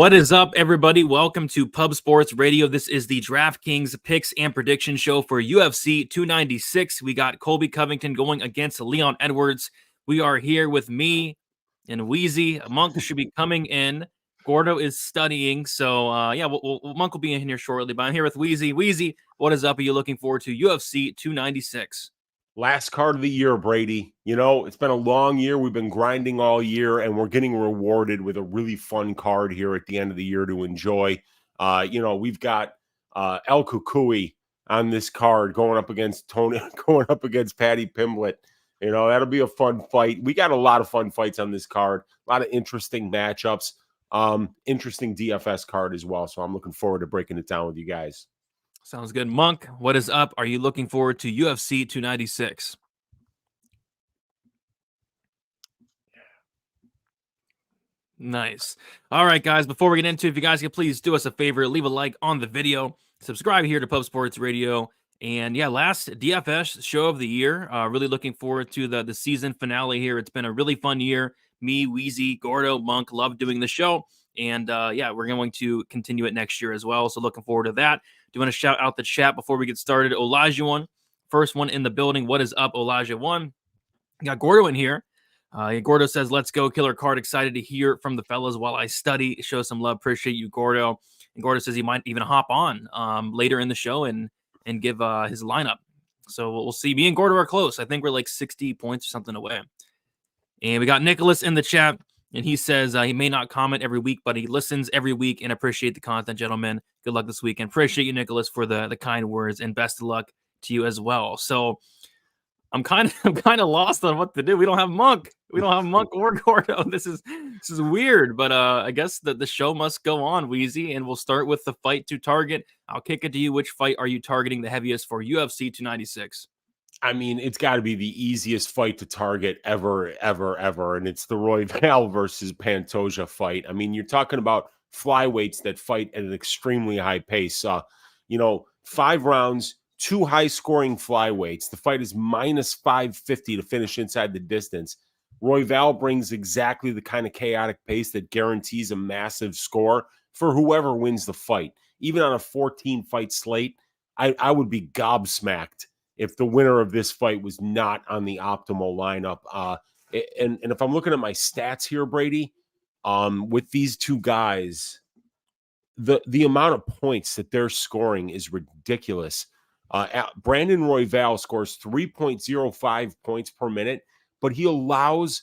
What is up, everybody? Welcome to Pub Sports Radio. This is the Draftkings picks and prediction show for UFC 296. We got Colby Covington going against Leon Edwards. We are here with me and Weezy. Monk should be coming in. Gordo is studying, so Monk will be in here shortly. But I'm here with Weezy. Weezy, what is up? Are you looking forward to UFC 296? Last card of the year, Brady. You know, it's been a long year. We've been grinding all year, and we're getting rewarded with a really fun card here at the end of the year to enjoy. We've got El Cucuy on this card going up against Paddy Pimblett. You know, that'll be a fun fight. We got a lot of fun fights on this card, a lot of interesting matchups, interesting DFS card as well. So I'm looking forward to breaking it down with you guys. Sounds good. Monk, what is up? Are you looking forward to UFC 296? Nice. All right, guys, before we get into it, if you guys could please do us a favor, leave a like on the video, subscribe here to Pub Sports Radio. And yeah, last DFS show of the year. Really looking forward to the season finale here. It's been a really fun year. Me, Weezy, Gordo, Monk, love doing the show. And we're going to continue it next year as well. So looking forward to that. Do you want to shout out the chat before we get started? Olajuwon, first one in the building. What is up, Olajuwon? Got Gordo in here. Gordo says, let's go, killer card. Excited to hear from the fellas while I study. Show some love. Appreciate you, Gordo. And Gordo says he might even hop on later in the show and give his lineup. So we'll see. Me and Gordo are close. I think we're like 60 points or something away. And we got Nicholas in the chat. And he says he may not comment every week, but he listens every week and appreciate the content, gentlemen. Good luck this weekend. Appreciate you, Nicholas, for the kind words, and best of luck to you as well. So I'm kind of lost on what to do. We don't have Monk. We don't have Monk or Gordo. This is weird, but I guess the show must go on, Weezy, and we'll start with the fight to target. I'll kick it to you. Which fight are you targeting the heaviest for UFC 296? I mean, it's got to be the easiest fight to target ever, and it's the Royval versus Pantoja fight. I mean, you're talking about flyweights that fight at an extremely high pace. 5 rounds, 2 high-scoring flyweights. The fight is minus 550 to finish inside the distance. Royval brings exactly the kind of chaotic pace that guarantees a massive score for whoever wins the fight. Even on a 14-fight slate, I would be gobsmacked if the winner of this fight was not on the optimal lineup. And if I'm looking at my stats here, Brady, with these two guys, the amount of points that they're scoring is ridiculous. Brandon Royval scores 3.05 points per minute, but he allows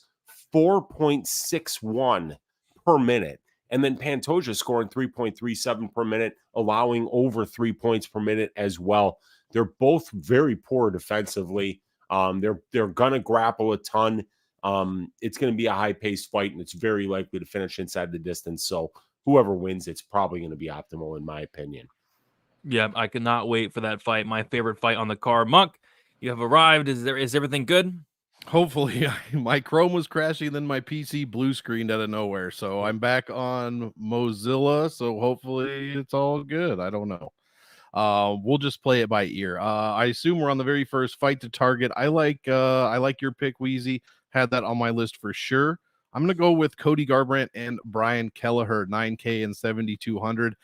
4.61 per minute. And then Pantoja scoring 3.37 per minute, allowing over 3 points per minute as well. They're both very poor defensively. They're going to grapple a ton. It's going to be a high-paced fight, and it's very likely to finish inside the distance. So whoever wins, it's probably going to be optimal, in my opinion. Yeah, I cannot wait for that fight. My favorite fight on the card. Monk, you have arrived. Is everything good? Hopefully. My Chrome was crashing, then my PC blue screened out of nowhere. So I'm back on Mozilla. So hopefully it's all good. I don't know. We'll just play it by ear. I assume we're on the very first fight to target. I like your pick, Weezy. Had that on my list for sure. I'm gonna go with Cody Garbrandt and Brian Kelleher, 9K and 7,200.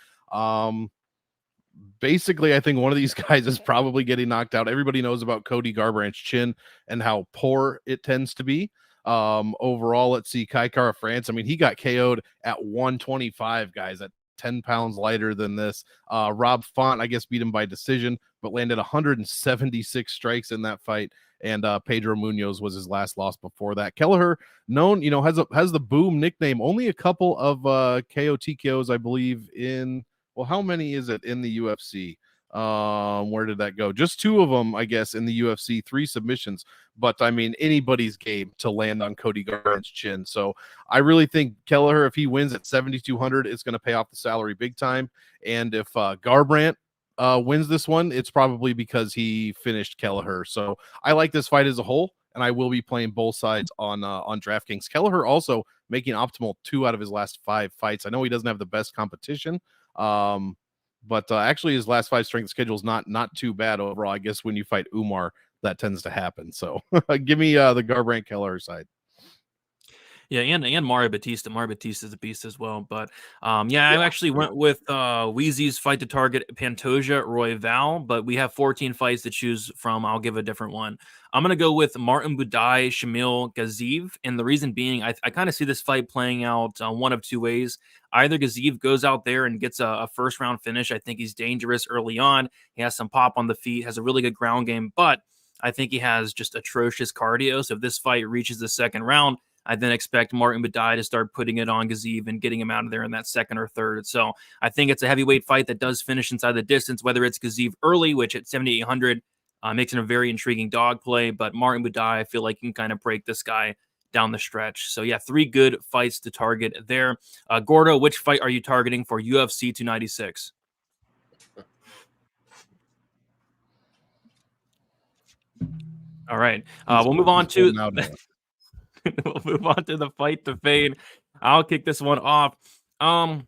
Basically, I think one of these guys is probably getting knocked out. Everybody knows about Cody Garbrandt's chin and how poor it tends to be. Overall, let's see, Kai Kara France. I mean, he got KO'd at 125, guys, at 10 pounds lighter than this. Rob Font, I guess, beat him by decision, but landed 176 strikes in that fight. And Pedro Munoz was his last loss before that. Kelleher, known, has the Boom nickname. Only a couple of KO TKOs, I believe, in, well, how many is it in the UFC? Where did that go? Just 2 of them, I guess, in the UFC, 3 submissions. But I mean, anybody's game to land on Cody Garbrandt's chin. So I really think Kelleher, if he wins at 7,200, it's going to pay off the salary big time. And if Garbrandt wins this one, it's probably because he finished Kelleher. So I like this fight as a whole, and I will be playing both sides on DraftKings. Kelleher also making optimal 2 out of his last 5 fights. I know he doesn't have the best competition. But actually his last 5 strength schedule is not too bad overall. I guess when you fight Umar, that tends to happen. So give me the Garbrandt Kelleher side. Yeah, and Mario Batista. Mario Batista's a beast as well. But yeah, I actually went with Weezy's fight to target Pantoja Royval, but we have 14 fights to choose from. I'll give a different one. I'm gonna go with Martin Budai, Shamil Gaziv, and the reason being, I kind of see this fight playing out one of two ways. Either Gaziv goes out there and gets a first round finish. I think he's dangerous early on. He has some pop on the feet, has a really good ground game, but I think he has just atrocious cardio. So if this fight reaches the second round, I then expect Martin Badai to start putting it on Gaziv and getting him out of there in that second or third. So I think it's a heavyweight fight that does finish inside the distance, whether it's Gaziv early, which at 7,800 makes it a very intriguing dog play. But Martin Badai, I feel like can kind of break this guy down the stretch. So yeah, 3 good fights to target there. Gordo, which fight are you targeting for UFC 296? All right. We'll move on to we'll move on to the fight to fade. I'll kick this one off. And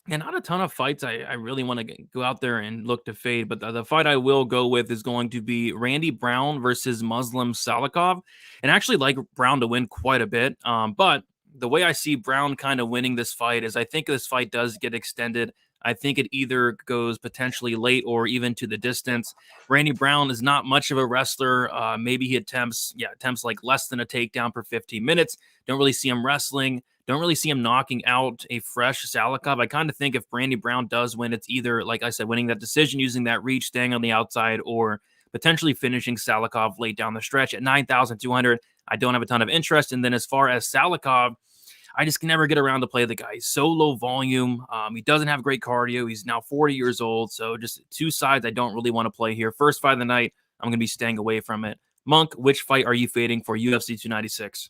not a ton of fights I really want to go out there and look to fade, but the fight I will go with is going to be Randy Brown versus Muslim Salikov. And I actually like Brown to win quite a bit. But the way I see Brown kind of winning this fight is I think this fight does get extended. I think it either goes potentially late or even to the distance. Randy Brown is not much of a wrestler. Maybe he attempts like less than a takedown per 15 minutes. Don't really see him wrestling. Don't really see him knocking out a fresh Salikov. I kind of think if Randy Brown does win, it's either, like I said, winning that decision, using that reach, staying on the outside, or potentially finishing Salikov late down the stretch. At 9,200, I don't have a ton of interest. And then as far as Salikov, I just can never get around to play the guy. He's so low volume. He doesn't have great cardio. He's now 40 years old. So just two sides I don't really want to play here. First fight of the night, I'm going to be staying away from it. Monk, which fight are you fading for UFC 296?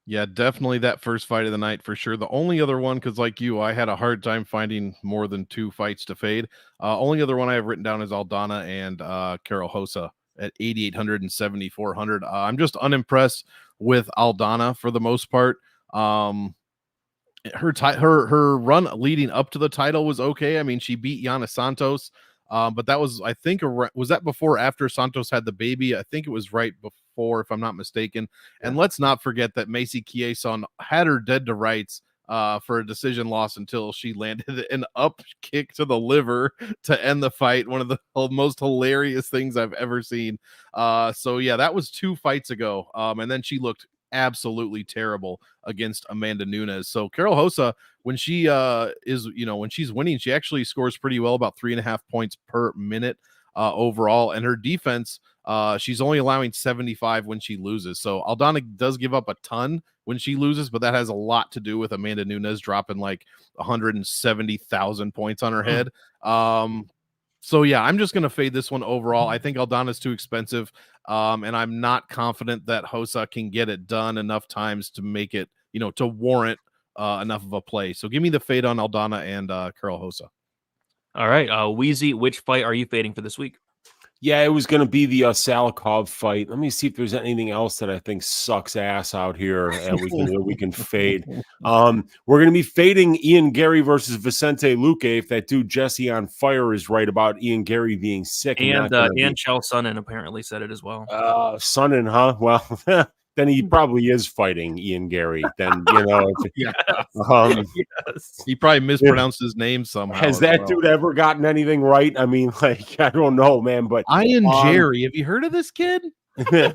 Yeah, definitely that first fight of the night for sure. The only other one, because like you, I had a hard time finding more than 2 fights to fade. Only other one I have written down is Aldana and Karol Rosa at 8,800 and 7,400. I'm just unimpressed with Aldana for the most part. Her run leading up to the title was okay. I mean, she beat Yana Santos, but that was, I think, was that before or after Santos had the baby? I think it was right before, if I'm not mistaken. Yeah. And let's not forget that Macy Chiasson had her dead to rights for a decision loss until she landed an up kick to the liver to end the fight. One of the most hilarious things I've ever seen. So yeah, that was 2 fights ago. And then she looked absolutely terrible against Amanda Nunes. So Karol Rosa, when she when she's winning, she actually scores pretty well, about 3.5 points per minute overall. And her defense, she's only allowing 75 when she loses. So Aldana does give up a ton when she loses, but that has a lot to do with Amanda Nunes dropping like 170,000 points on her head. So yeah, I'm just going to fade this one overall. I think Aldana's too expensive. And I'm not confident that Rosa can get it done enough times to make it, to warrant enough of a play. So give me the fade on Aldana and Karol Rosa. All right. Weezy, which fight are you fading for this week? Yeah, it was going to be the Salikov fight. Let me see if there's anything else that I think sucks ass out here and we can fade. We're going to be fading Ian Garry versus Vicente Luque if that dude Jesse on Fire is right about Ian Garry being sick. And Chael Sonnen apparently said it as well. Sonnen, huh? Well, then he probably is fighting Ian Garry. Then, yes. He probably mispronounced his name somehow. Has that dude ever gotten anything right? I mean, like, I don't know, man, but Ian Jerry, have you heard of this kid? Yeah,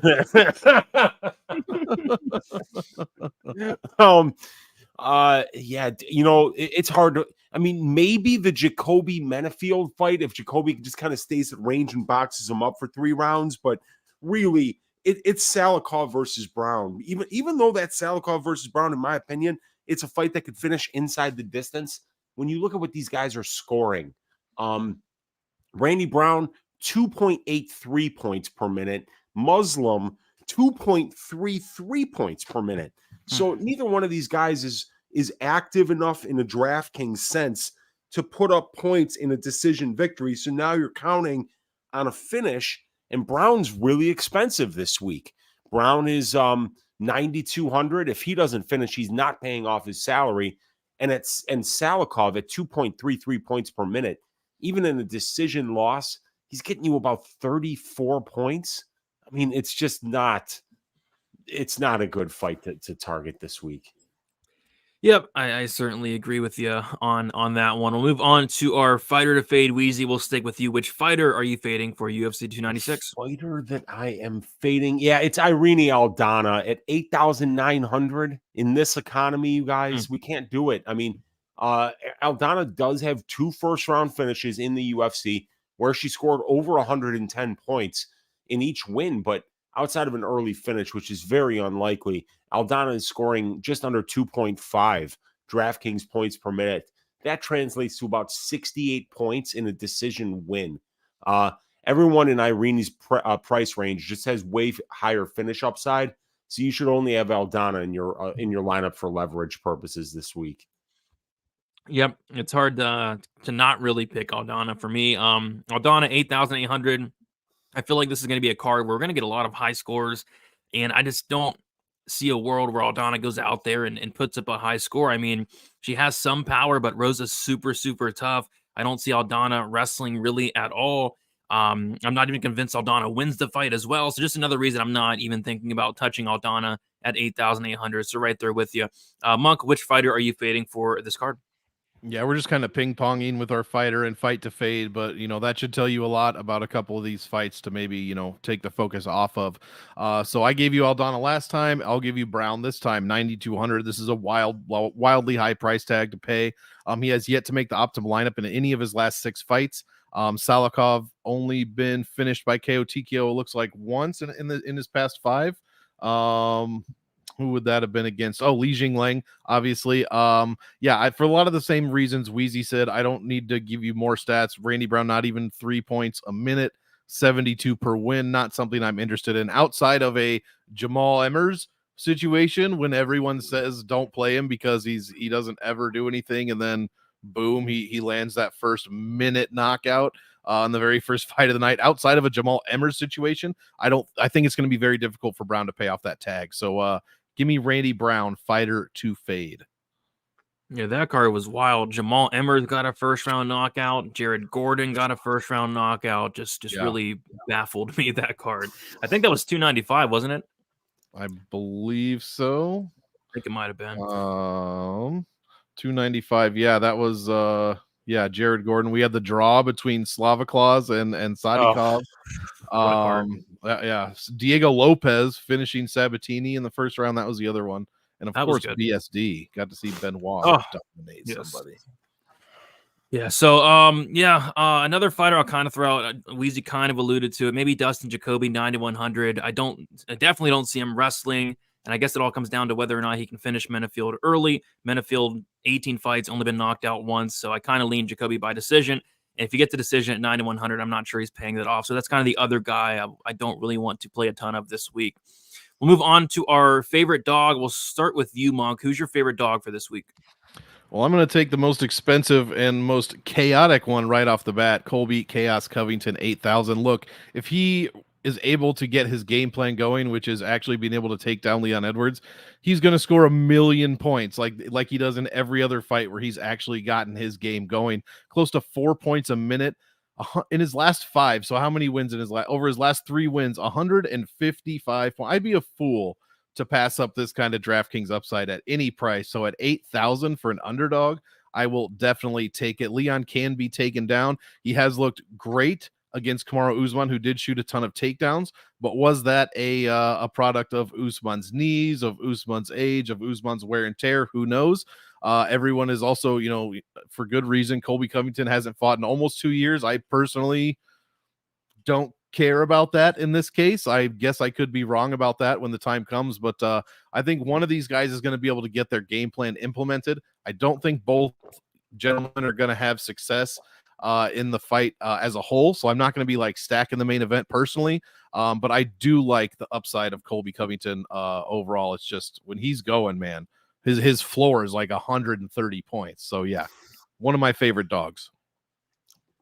it's hard to, I mean, maybe the Jacoby Menafield fight, if Jacoby just kind of stays at range and boxes him up for 3 rounds, but really, it's Salikov versus Brown. Even though that's Salikov versus Brown, in my opinion, it's a fight that could finish inside the distance. When you look at what these guys are scoring, Randy Brown, 2.83 points per minute. Muslim, 2.33 points per minute. So neither one of these guys is active enough in a DraftKings sense to put up points in a decision victory. So now you're counting on a finish. And Brown's really expensive this week. Brown is 9,200. If he doesn't finish, he's not paying off his salary. And Salikov at 2.33 points per minute, even in a decision loss, he's getting you about 34 points. I mean, it's just not. it's not a good fight to target this week. Yep, I certainly agree with you on that one. We'll move on to our fighter to fade. Weezy, we'll stick with you. Which fighter are you fading for UFC 296? Fighter that I am fading. Yeah, it's Irene Aldana at 8,900 in this economy, you guys. We can't do it. I mean, Aldana does have 2 first-round finishes in the UFC where she scored over 110 points in each win, but outside of an early finish, which is very unlikely, Aldana is scoring just under 2.5 DraftKings points per minute. That translates to about 68 points in a decision win. Everyone in Irene's price range just has way higher finish upside, so you should only have Aldana in your lineup for leverage purposes this week. Yep, it's hard to not really pick Aldana for me. Aldana 8,800. I feel like this is going to be a card where we're going to get a lot of high scores, and I just don't see a world where Aldana goes out there and puts up a high score. I mean, she has some power, but Rosa's super, super tough. I don't see Aldana wrestling really at all. I'm not even convinced Aldana wins the fight as well. So just another reason I'm not even thinking about touching Aldana at 8,800. So right there with you. Monk, which fighter are you fading for this card? Yeah, we're just kind of ping-ponging with our fighter and fight to fade, but, that should tell you a lot about a couple of these fights to maybe, take the focus off of. So I gave you Aldana last time. I'll give you Brown this time, 9,200. This is a wildly high price tag to pay. He has yet to make the optimal lineup in any of his last 6 fights. Salikov only been finished by KO TKO, it looks like once in his past 5. Who would that have been against? Oh, Li Jinglang, obviously. For a lot of the same reasons Weezy said, I don't need to give you more stats. Randy Brown, not even 3 points a minute, 72 per win. Not something I'm interested in outside of a Jamal Emmers situation when everyone says don't play him because he doesn't ever do anything, and then boom, he lands that first minute knockout on the very first fight of the night. Outside of a Jamal Emmers situation, I think it's going to be very difficult for Brown to pay off that tag. So give me Randy Brown, fighter to fade. Yeah, that card was wild. Jamal Emmers got a first-round knockout. Jared Gordon got a first-round knockout. Just really baffled me, that card. I think that was 295, wasn't it? I believe so. I think it might have been. 295. Yeah, that was Jared Gordon. We had the draw between Slavaklaus and Sadikov. Diego Lopez finishing Sabatini in the first round. That was the other one. And of course, BSD got to see Benoit dominate somebody. Yeah. So, another fighter I'll kind of throw out. Weezy kind of alluded to it. Maybe Dustin Jacoby, 9,100. I definitely don't see him wrestling. And I guess it all comes down to whether or not he can finish Menafield early. Menafield, 18 fights, only been knocked out once. So I kind of lean Jacoby by decision. And if you get the decision at 9,100, I'm not sure he's paying that off. So that's kind of the other guy I don't really want to play a ton of this week. We'll move on to our favorite dog. We'll start with you, Monk. Who's your favorite dog for this week? Well, I'm going to take the most expensive and most chaotic one right off the bat. Colby Chaos Covington, 8,000. Look, if he is able to get his game plan going, which is actually being able to take down Leon Edwards, he's going to score 1,000,000 points like he does in every other fight where he's actually gotten his game going. Close to 4 points a minute in his last 5. So how many wins in over his last 3 wins? 155 points. I'd be a fool to pass up this kind of DraftKings upside at any price. So at 8,000 for an underdog, I will definitely take it. Leon can be taken down. He has looked great against Kamaru Usman, who did shoot a ton of takedowns, but was that a product of Usman's knees, of Usman's age, of Usman's wear and tear? Who knows? Everyone is also, for good reason, Colby Covington hasn't fought in almost 2 years. I personally don't care about that in this case. I guess I could be wrong about that when the time comes, but I think one of these guys is going to be able to get their game plan implemented. I don't think both gentlemen are going to have success in the fight as a whole, so I'm not going to be stacking the main event personally, but I do like the upside of Colby Covington overall. It's just when he's going, man, his floor is 130 points. So yeah, one of my favorite dogs.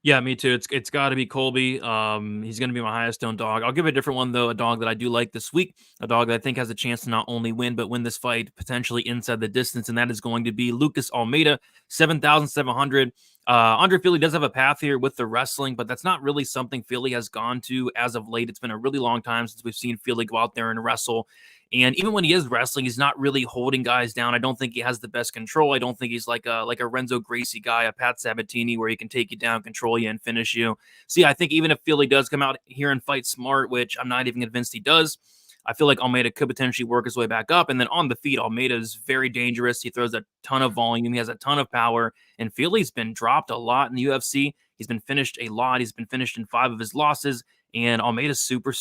Yeah, me too. It's got to be Colby. He's going to be my highest owned dog. I'll give a different one, though, a dog that I do like this week, a dog that I think has a chance to not only win, but win this fight potentially inside the distance, and that is going to be Lucas Almeida, 7,700. Andre Fili does have a path here with the wrestling, but that's not really something Fili has gone to as of late. It's been a really long time since we've seen Fili go out there and wrestle. And even when he is wrestling, he's not really holding guys down. I don't think he has the best control. I don't think he's like a Renzo Gracie guy, a Pat Sabatini, where he can take you down, control you, and finish you. See, I think even if Fili does come out here and fight smart, which I'm not even convinced he does, I feel like Almeida could potentially work his way back up. And then on the feet, Almeida is very dangerous. He throws a ton of volume. He has a ton of power. And Fili's been dropped a lot in the UFC. He's been finished a lot. He's been finished in 5 of his losses. And Almeida's super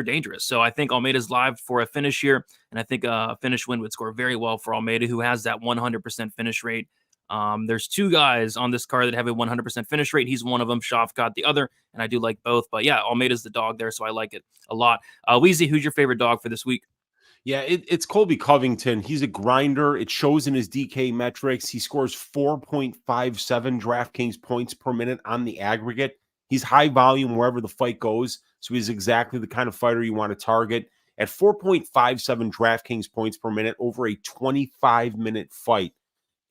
dangerous. So I think Almeida's live for a finish here. And I think a finish win would score very well for Almeida, who has that 100% finish rate. There's 2 guys on this card that have a 100% finish rate. He's one of them, Shavkat the other, and I do like both. But yeah, Almeida's the dog there, so I like it a lot. Weezy, who's your favorite dog for this week? Yeah, it's Colby Covington. He's a grinder. It shows in his DK metrics. He scores 4.57 DraftKings points per minute on the aggregate. He's high volume wherever the fight goes, so he's exactly the kind of fighter you want to target. At 4.57 DraftKings points per minute over a 25-minute fight,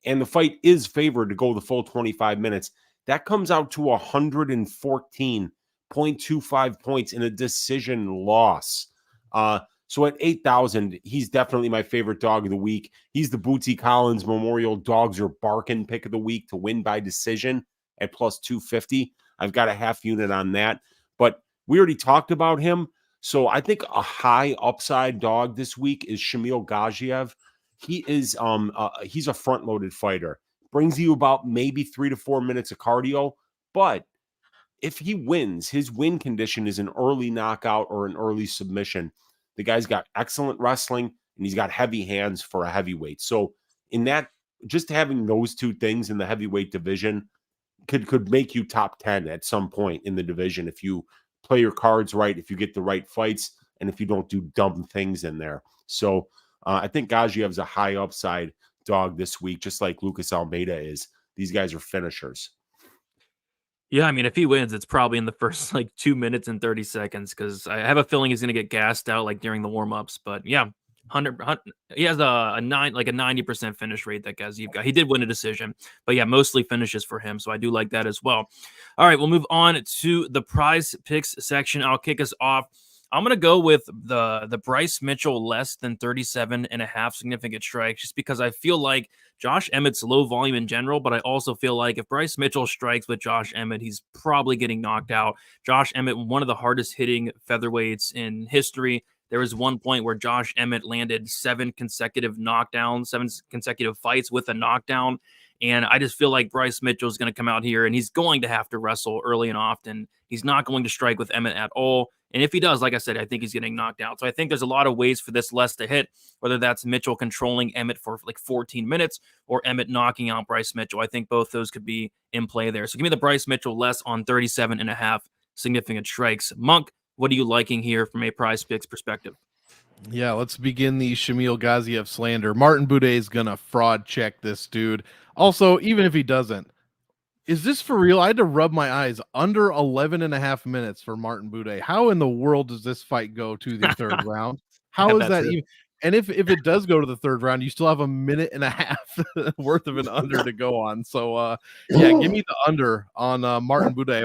and the fight is favored to go the full 25 minutes, that comes out to 114.25 points in a decision loss. So at 8,000, he's definitely my favorite dog of the week. He's the Bootsy Collins Memorial Dogs Are Barking pick of the week to win by decision at plus 250. I've got a half unit on that, but we already talked about him. So I think a high upside dog this week is Shamil Gaziev. He is he's a front-loaded fighter. Brings you about maybe 3 to 4 minutes of cardio, but if he wins, his win condition is an early knockout or an early submission. The guy's got excellent wrestling and he's got heavy hands for a heavyweight. So in that, just having those 2 things in the heavyweight division could make you top 10 at some point in the division if you play your cards right, if you get the right fights, and if you don't do dumb things in there. So I think Gaziev's a high upside dog this week, just like Lucas Almeida is. These guys are finishers. Yeah, I mean, if he wins, it's probably in the first 2 minutes and 30 seconds because I have a feeling he's going to get gassed out during the warm-ups. But yeah, 100 he has a 90% finish rate, that Gaziev guy. He did win a decision, but yeah, mostly finishes for him. So I do like that as well. All right, we'll move on to the prize picks section. I'll kick us off. I'm going to go with the Bryce Mitchell less than 37.5 significant strikes, just because I feel like Josh Emmett's low volume in general, but I also feel like if Bryce Mitchell strikes with Josh Emmett, he's probably getting knocked out. Josh Emmett, one of the hardest hitting featherweights in history. There was one point where Josh Emmett landed 7 consecutive knockdowns, 7 consecutive fights with a knockdown. And I just feel like Bryce Mitchell is going to come out here and he's going to have to wrestle early and often. He's not going to strike with Emmett at all. And if he does, like I said, I think he's getting knocked out. So I think there's a lot of ways for this less to hit, whether that's Mitchell controlling Emmett for 14 minutes or Emmett knocking out Bryce Mitchell. I think both those could be in play there. So give me the Bryce Mitchell less on 37.5 significant strikes. Monk, what are you liking here from a prize picks perspective? Yeah, let's begin the Shamil Gaziev slander. Martin Buday is going to fraud check this dude. Also, even if he doesn't, is this for real? I had to rub my eyes. Under 11.5 minutes for Martin Buday. How in the world does this fight go to the 3rd round? How is that even? And if it does go to the 3rd round, you still have a minute and a half worth of an under to go on. So yeah, give me the under on Martin Buday.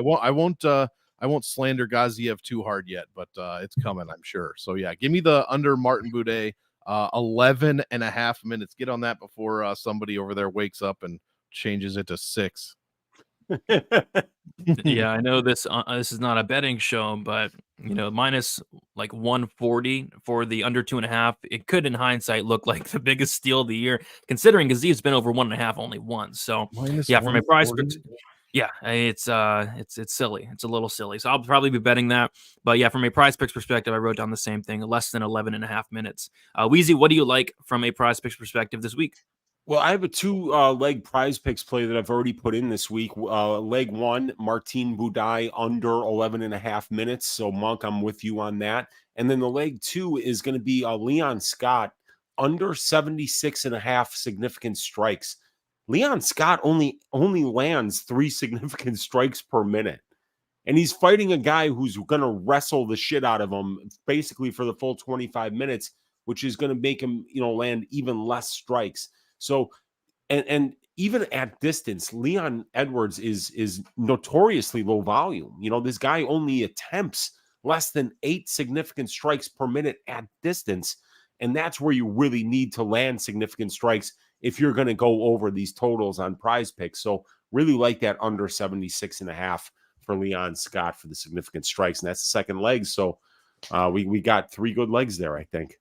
I won't slander Gaziev too hard yet, but it's coming, I'm sure. So yeah, give me the under Martin Buday, 11.5 minutes. Get on that before somebody over there wakes up and changes it to 6. Yeah, I know this is not a betting show, but minus 140 for the under 2.5. It could, in hindsight, look like the biggest steal of the year, considering Gaziev's been over 1.5 only once. So minus yeah, for my price, yeah, it's silly. It's a little silly. So I'll probably be betting that. But yeah, from a prize picks perspective, I wrote down the same thing, less than 11.5 minutes. Weezy, what do you like from a prize picks perspective this week? Well, I have a 2-leg prize picks play that I've already put in this week. Leg 1, Martin Buday under 11.5 minutes. So Monk, I'm with you on that. And then the leg 2 is going to be Leon Scott under 76.5 significant strikes. Leon Scott only lands 3 significant strikes per minute. And he's fighting a guy who's going to wrestle the shit out of him basically for the full 25 minutes, which is going to make him, land even less strikes. So, and even at distance, Leon Edwards is notoriously low volume. You know, this guy only attempts less than 8 significant strikes per minute at distance. And that's where you really need to land significant strikes if you're going to go over these totals on Prize Picks. So really like that under 76.5 for Leon Scott for the significant strikes. And that's the second leg. So we got 3 good legs there, I think.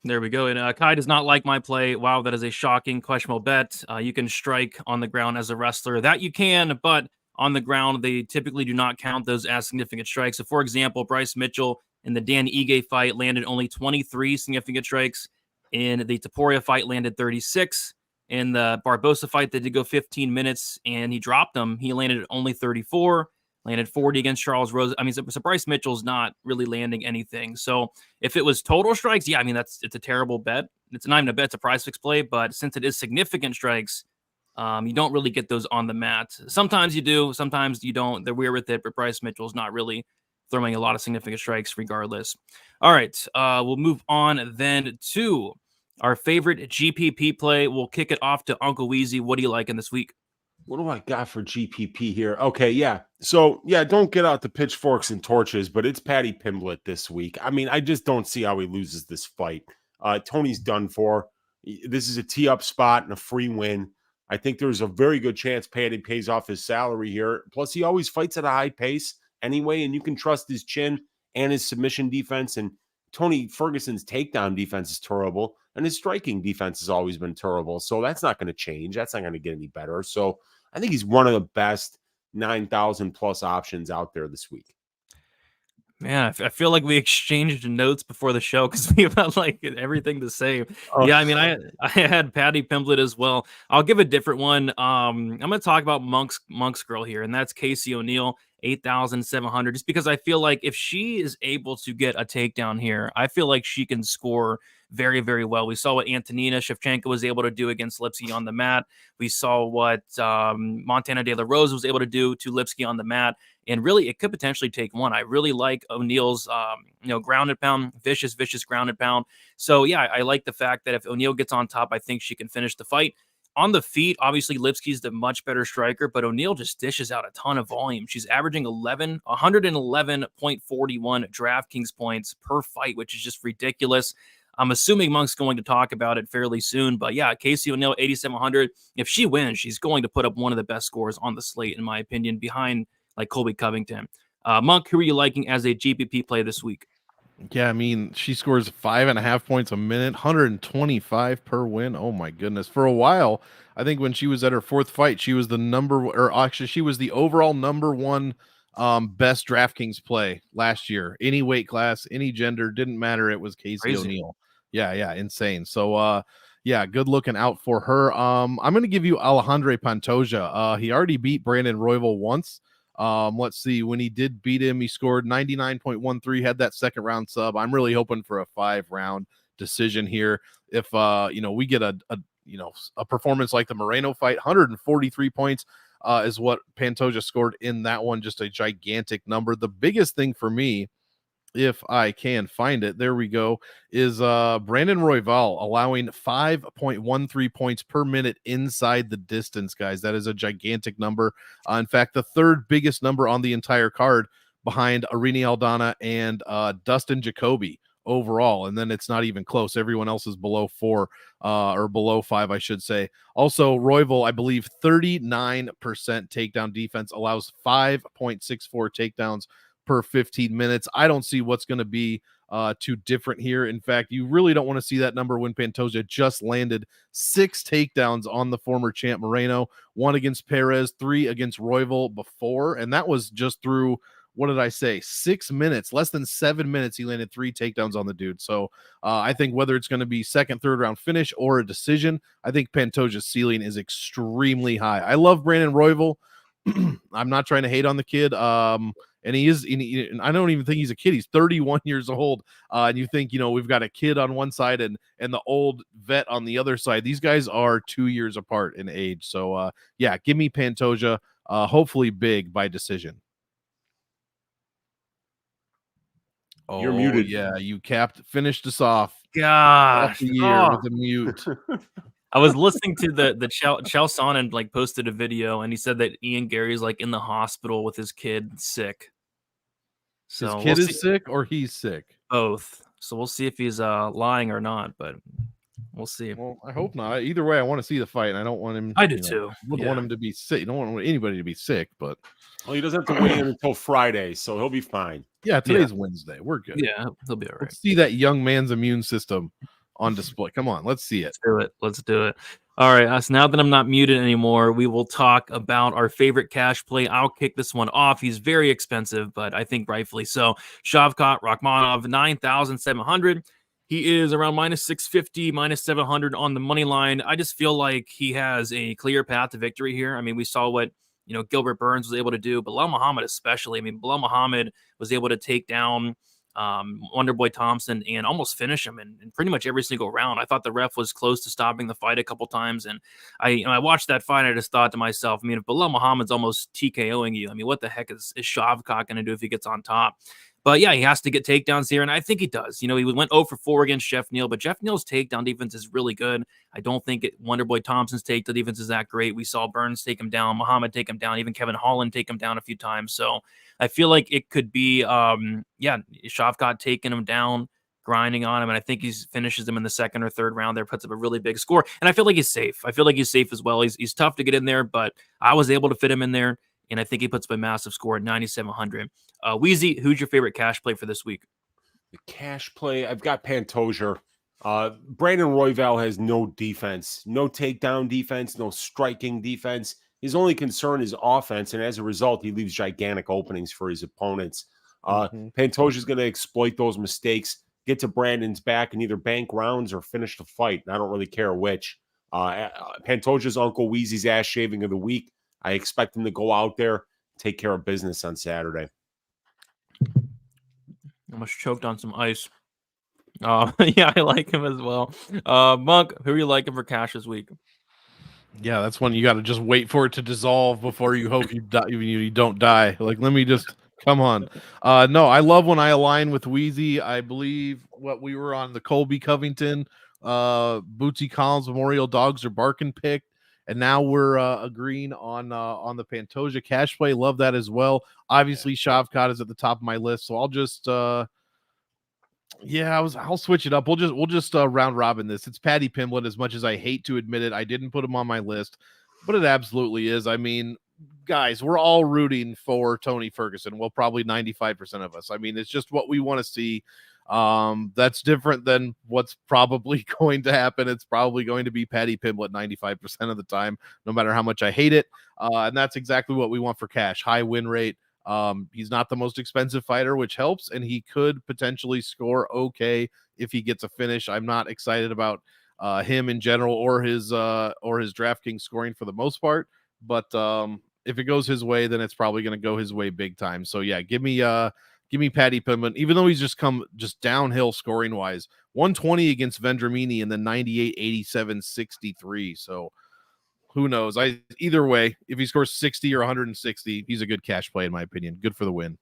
There we go. And Kai does not like my play. Wow, that is a shocking, questionable bet. You can strike on the ground as a wrestler. That you can, but on the ground, they typically do not count those as significant strikes. So, for example, Bryce Mitchell in the Dan Ige fight landed only 23 significant strikes. In the Topuria fight, landed 36. In the Barbosa fight, they did go 15 minutes, and he dropped them. He landed only 34. Landed 40 against Charles Rosa. I mean, so Bryce Mitchell's not really landing anything. So if it was total strikes, yeah, I mean, it's a terrible bet. It's not even a bet, it's a Prize Fix play. But since it is significant strikes, you don't really get those on the mat. Sometimes you do, sometimes you don't. They're weird with it, but Bryce Mitchell's not really throwing a lot of significant strikes regardless. All right, we'll move on then to our favorite GPP play. We'll kick it off to Uncle Weezy. What do you like in this week? What do I got for GPP here? Okay, yeah. So, yeah, don't get out the pitchforks and torches, but it's Paddy Pimblett this week. I mean, I just don't see how he loses this fight. Tony's done for. This is a tee-up spot and a free win. I think there's a very good chance Paddy pays off his salary here. Plus, he always fights at a high pace anyway, and you can trust his chin and his submission defense. And Tony Ferguson's takedown defense is terrible, and his striking defense has always been terrible. So that's not going to change. That's not going to get any better. So I think he's one of the best 9,000 plus options out there this week. Man, I feel like we exchanged notes before the show because we have like everything the same. Oh. Yeah, I mean, I had Paddy Pimblett as well. I'll give a different one. I'm going to talk about Monk's girl here, and that's Casey O'Neill, 8,700. Just because I feel like if she is able to get a takedown here, I feel like she can score very, very well. We saw what Antonina Shevchenko was able to do against Lipsky on the mat. We saw what Montana De La Rosa was able to do to Lipsky on the mat. And really, it could potentially take one. I really like O'Neill's, grounded pound, vicious grounded pound. So, yeah, I like the fact that if O'Neill gets on top, I think she can finish the fight. On the feet, obviously, Lipsky's the much better striker, but O'Neill just dishes out a ton of volume. She's averaging 111.41 DraftKings points per fight, which is just ridiculous. I'm assuming Monk's going to talk about it fairly soon, but yeah, Casey O'Neill, 8,700. If she wins, she's going to put up one of the best scores on the slate, in my opinion, behind like Colby Covington. Monk, who are you liking as a GPP play this week? Yeah, I mean, she scores 5.5 points a minute, 125 per win. Oh my goodness. For a while, I think when she was at her 4th fight, she was she was the overall number 1 best DraftKings play last year. Any weight class, any gender, didn't matter. It was Casey O'Neill. Yeah, insane. So yeah, good looking out for her. I'm gonna give you Alexandre Pantoja. He already beat Brandon Royval once. Let's see, when he did beat him, he scored 99.13, had that second round sub. I'm really hoping for a 5-round decision here. If we get a performance like the Moreno fight, 143 points is what Pantoja scored in that one. Just a gigantic number. The biggest thing for me, if I can find it, there we go, is Brandon Royval allowing 5.13 points per minute inside the distance, guys. That is a gigantic number. In fact, the 3rd biggest number on the entire card, behind Irene Aldana and Dustin Jacoby overall. And then it's not even close. Everyone else is below 4 or below 5, I should say. Also, Royval, I believe 39% takedown defense, allows 5.64 takedowns per 15 minutes. I don't see what's going to be too different here. In fact, you really don't want to see that number when Pantoja just landed 6 takedowns on the former champ Moreno, 1 against Perez, 3 against Royval before, and that was just through, what did I say, 6 minutes, less than 7 minutes, he landed 3 takedowns on the dude. So I think whether it's going to be 2nd, 3rd round finish or a decision, I think Pantoja's ceiling is extremely high. I love Brandon Royval. I'm not trying to hate on the kid. And he is, I don't even think he's a kid. He's 31 years old. And you think, we've got a kid on one side and the old vet on the other side. These guys are 2 years apart in age. So, yeah, give me Pantoja, hopefully big by decision. You're muted. Yeah, you finished us off. Gosh. With a mute. I was listening to the Chow Sonnen like posted a video, and he said that Ian Garry's like in the hospital with his kid sick. His So kid we'll is see. sick or he's sick. Both. So we'll see if he's lying or not, but we'll see. Well, I hope not. Either way, I want to see the fight, and I don't want him. I do too. Wouldn't want him to be sick. You don't want anybody to be sick, but Well, he doesn't have to weigh in until Friday, so he'll be fine. yeah, today's Wednesday. We're good. Yeah, he'll be all right. Let's see that young man's immune system on display. Come on, let's see it. Let's do it. All right, so now that I'm not muted anymore, we will talk about our favorite cash play. I'll kick this one off. He's very expensive, but I think rightfully so. Shavkat, Rakhmonov, 9,700. He is around minus 650, minus 700 on the money line. I just feel like he has a clear path to victory here. I mean, we saw what Gilbert Burns was able to do, Bilal Muhammad especially. I mean, Bilal Muhammad was able to take down Wonderboy Thompson and almost finish him in pretty much every single round. I thought the ref was close to stopping the fight a couple times, and I watched that fight. I just thought to myself, I mean, if Bilal Muhammad's almost TKOing you, I mean, what the heck is Shavkat going to do if he gets on top? But yeah, he has to get takedowns here, and I think he does. He went 0 for 4 against Jeff Neal, but Jeff Neal's takedown defense is really good. I don't think Wonderboy Thompson's takedown defense is that great. We saw Burns take him down, Muhammad take him down, even Kevin Holland take him down a few times. So I feel like it could be, Shavkat taking him down, grinding on him, and I think he finishes him in the second or third round there, puts up a really big score, and I feel like he's safe. I feel like he's safe as well. He's tough to get in there, but I was able to fit him in there, and I think he puts up a massive score at 9,700. Weezy, who's your favorite cash play for this week? The cash play, I've got Pantoja. Brandon Royval has no defense, no takedown defense, no striking defense. His only concern is offense, and as a result, he leaves gigantic openings for his opponents. Pantoja is going to exploit those mistakes, get to Brandon's back, and either bank rounds or finish the fight. And I don't really care which. Pantoja's Uncle Weezy's ass shaving of the week. I expect him to go out there, take care of business on Saturday. Almost choked on some ice. Yeah, I like him as well. Monk, who are you liking for cash this week? Yeah, that's when you got to just wait for it to dissolve before you hope you die, you don't die. Like, let me just come on. No, I love when I align with Weezy. I believe what we were on the Colby Covington, Bootsy Collins Memorial Dogs Are Barking pick, and now we're agreeing on the Pantoja cash play. Love that as well. Obviously, Shavkat is at the top of my list, so I'll just I'll switch it up. We'll just round robin this. It's Paddy Pimblett. As much as I hate to admit it, I didn't put him on my list, but it absolutely is. I mean, guys, we're all rooting for Tony Ferguson. Well, probably 95% of us. I mean, it's just what we want to see. That's different than what's probably going to happen. It's probably going to be Paddy Pimblett 95% of the time, no matter how much I hate it. And that's exactly what we want for cash. High win rate. He's not the most expensive fighter, which helps, and he could potentially score okay if he gets a finish. I'm not excited about him in general or his DraftKings scoring for the most part, but if it goes his way, then it's probably going to go his way big time. So yeah, give me Paddy Pimblett, even though he's just come downhill scoring wise. 120 against Vendramini and then 98, 87, 63. So who knows? Either way, if he scores 60 or 160, he's a good cash play in my opinion. Good for the win.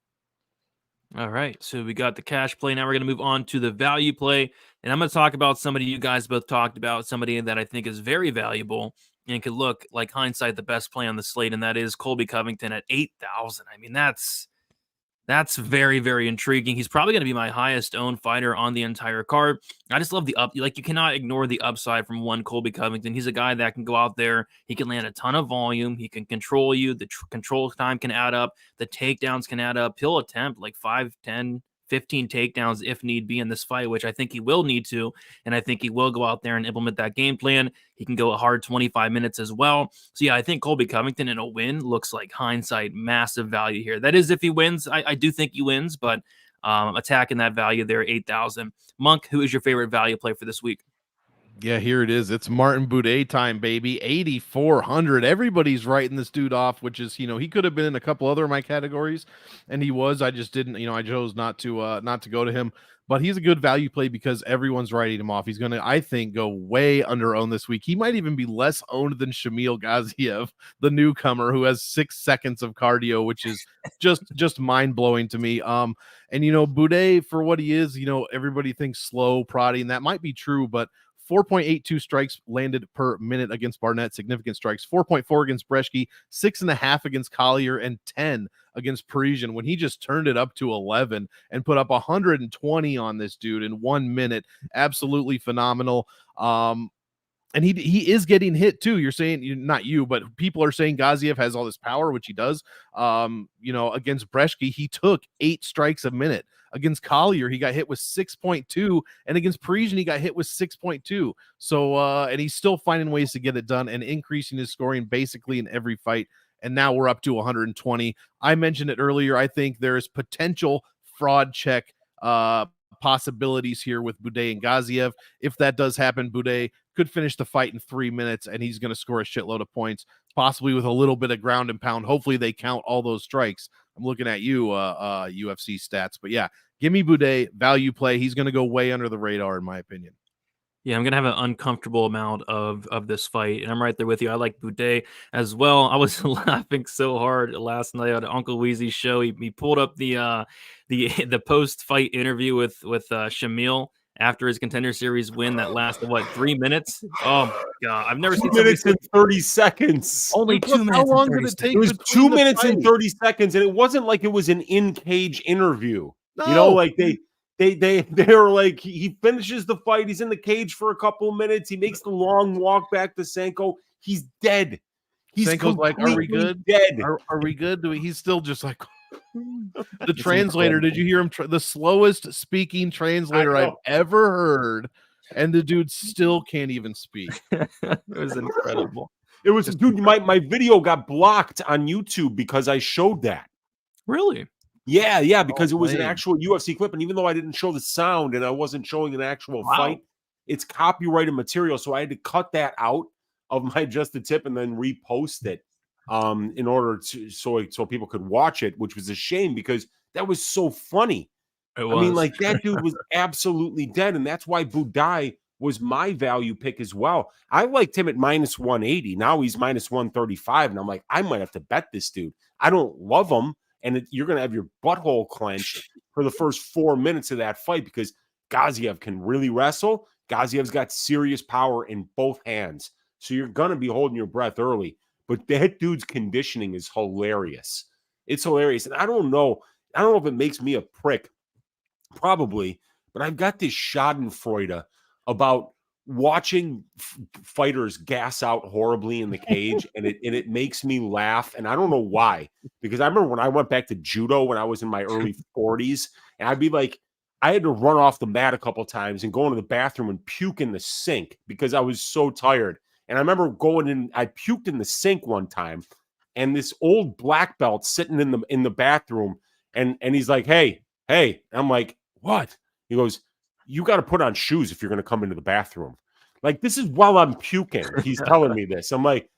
All right, so we got the cash play. Now we're going to move on to the value play, and I'm going to talk about somebody you guys both talked about, somebody that I think is very valuable and could look like hindsight the best play on the slate, and that is Colby Covington at 8,000. I mean, that's very, very intriguing. He's probably going to be my highest owned fighter on the entire card. I just love you cannot ignore the upside from one Colby Covington. He's a guy that can go out there. He can land a ton of volume. He can control you. The control time can add up. The takedowns can add up. He'll attempt like 5, 10, 15 takedowns if need be in this fight, which I think he will need to. And I think he will go out there and implement that game plan. He can go a hard 25 minutes as well. So yeah, I think Colby Covington in a win looks like hindsight massive value here. That is if he wins. I do think he wins, but attacking that value there, 8,000. Monk, who is your favorite value play for this week? Yeah, here it is. It's Martin Boudet time, baby. 8,400. Everybody's writing this dude off, which is, he could have been in a couple other of my categories, and he was. I just didn't, I chose not to go to him. But he's a good value play because everyone's writing him off. He's going to, I think, go way under owned this week. He might even be less owned than Shamil Gaziev, the newcomer who has 6 seconds of cardio, which is just mind blowing to me. And Boudet, for what he is, everybody thinks slow, prodding. That might be true, but 4.82 strikes landed per minute against Barnett, significant strikes, 4.4 against Breshke, 6.5 against Collier, and 10 against Parisian, when he just turned it up to 11 and put up 120 on this dude in 1 minute. Absolutely phenomenal. And he is getting hit too. You're saying, not you, but people are saying Gaziev has all this power, which he does. Against Breshke, he took 8 strikes a minute. Against Collier, he got hit with 6.2, and against Parisian, he got hit with 6.2. So, and he's still finding ways to get it done and increasing his scoring basically in every fight. And now we're up to 120. I mentioned it earlier. I think there is potential fraud check possibilities here with Boudet and Gaziev. If that does happen, Boudet could finish the fight in 3 minutes, and he's going to score a shitload of points, possibly with a little bit of ground and pound. Hopefully they count all those strikes. I'm looking at you, UFC stats. But yeah, give me Boudet, value play. He's going to go way under the radar, in my opinion. Yeah, I'm going to have an uncomfortable amount of this fight, and I'm right there with you. I like Boudet as well. I was laughing so hard last night on Uncle Weezy's show. He pulled up the post-fight interview with Shamil after his Contender Series win that lasted, 3 minutes? Oh, my God. I've never 2 seen minutes and 30 seconds. Only 2 minutes. How long did it take? It was 2 minutes and 30 seconds, and it wasn't like it was an in-cage interview. No. You know, like they were like, he finishes the fight, he's in the cage for a couple of minutes, he makes the long walk back to Sanko, he's dead. He's Sanko's like, are we good? Dead. Are we good? He's still just like the translator. Did you hear him? The slowest speaking translator I've ever heard, and the dude still can't even speak. It was incredible. It was, dude, my video got blocked on YouTube because I showed that. Really? Yeah, because it was an actual UFC clip, and even though I didn't show the sound and I wasn't showing an actual fight, it's copyrighted material, so I had to cut that out of my Just the Tip and then repost it in order to so people could watch it, which was a shame because that was so funny. It was. I mean, like, that dude was absolutely dead, and that's why Boudet was my value pick as well. I liked him at minus 180. Now he's minus 135, and I'm like, I might have to bet this dude. I don't love him. And you're going to have your butthole clenched for the first 4 minutes of that fight because Gaziev can really wrestle. Gaziev's got serious power in both hands. So you're going to be holding your breath early. But that dude's conditioning is hilarious. It's hilarious. And I don't know if it makes me a prick. Probably. But I've got this schadenfreude about watching fighters gas out horribly in the cage, and it makes me laugh, and I don't know why, because I remember when I went back to judo when I was in my early 40s, and I'd be like, I had to run off the mat a couple times and go into the bathroom and puke in the sink because I was so tired. And I remember going in, I puked in the sink one time, and this old black belt sitting in the bathroom, and he's like, hey, and I'm like, what? He goes, you got to put on shoes if you're going to come into the bathroom. Like, this is while I'm puking. He's telling me this. I'm like,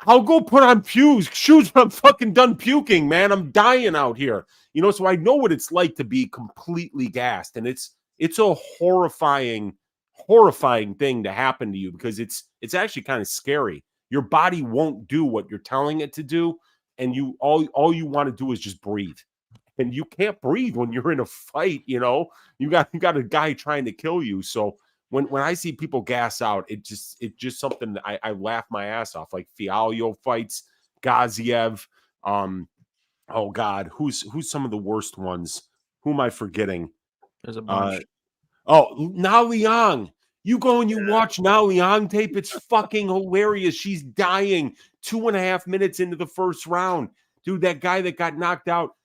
I'll go put on shoes when I'm fucking done puking, man. I'm dying out here. You know, so I know what it's like to be completely gassed. And it's a horrifying thing to happen to you because it's actually kind of scary. Your body won't do what you're telling it to do. And all you want to do is just breathe. And you can't breathe when you're in a fight, you know. You got a guy trying to kill you. So when I see people gas out, it's just something that I laugh my ass off. Like Fialho fights, Gaziev. Oh God, who's some of the worst ones? Who am I forgetting? There's a bunch. Na Liang. You go and you watch Na Liang tape. It's fucking hilarious. She's dying 2.5 minutes into the first round. Dude, that guy that got knocked out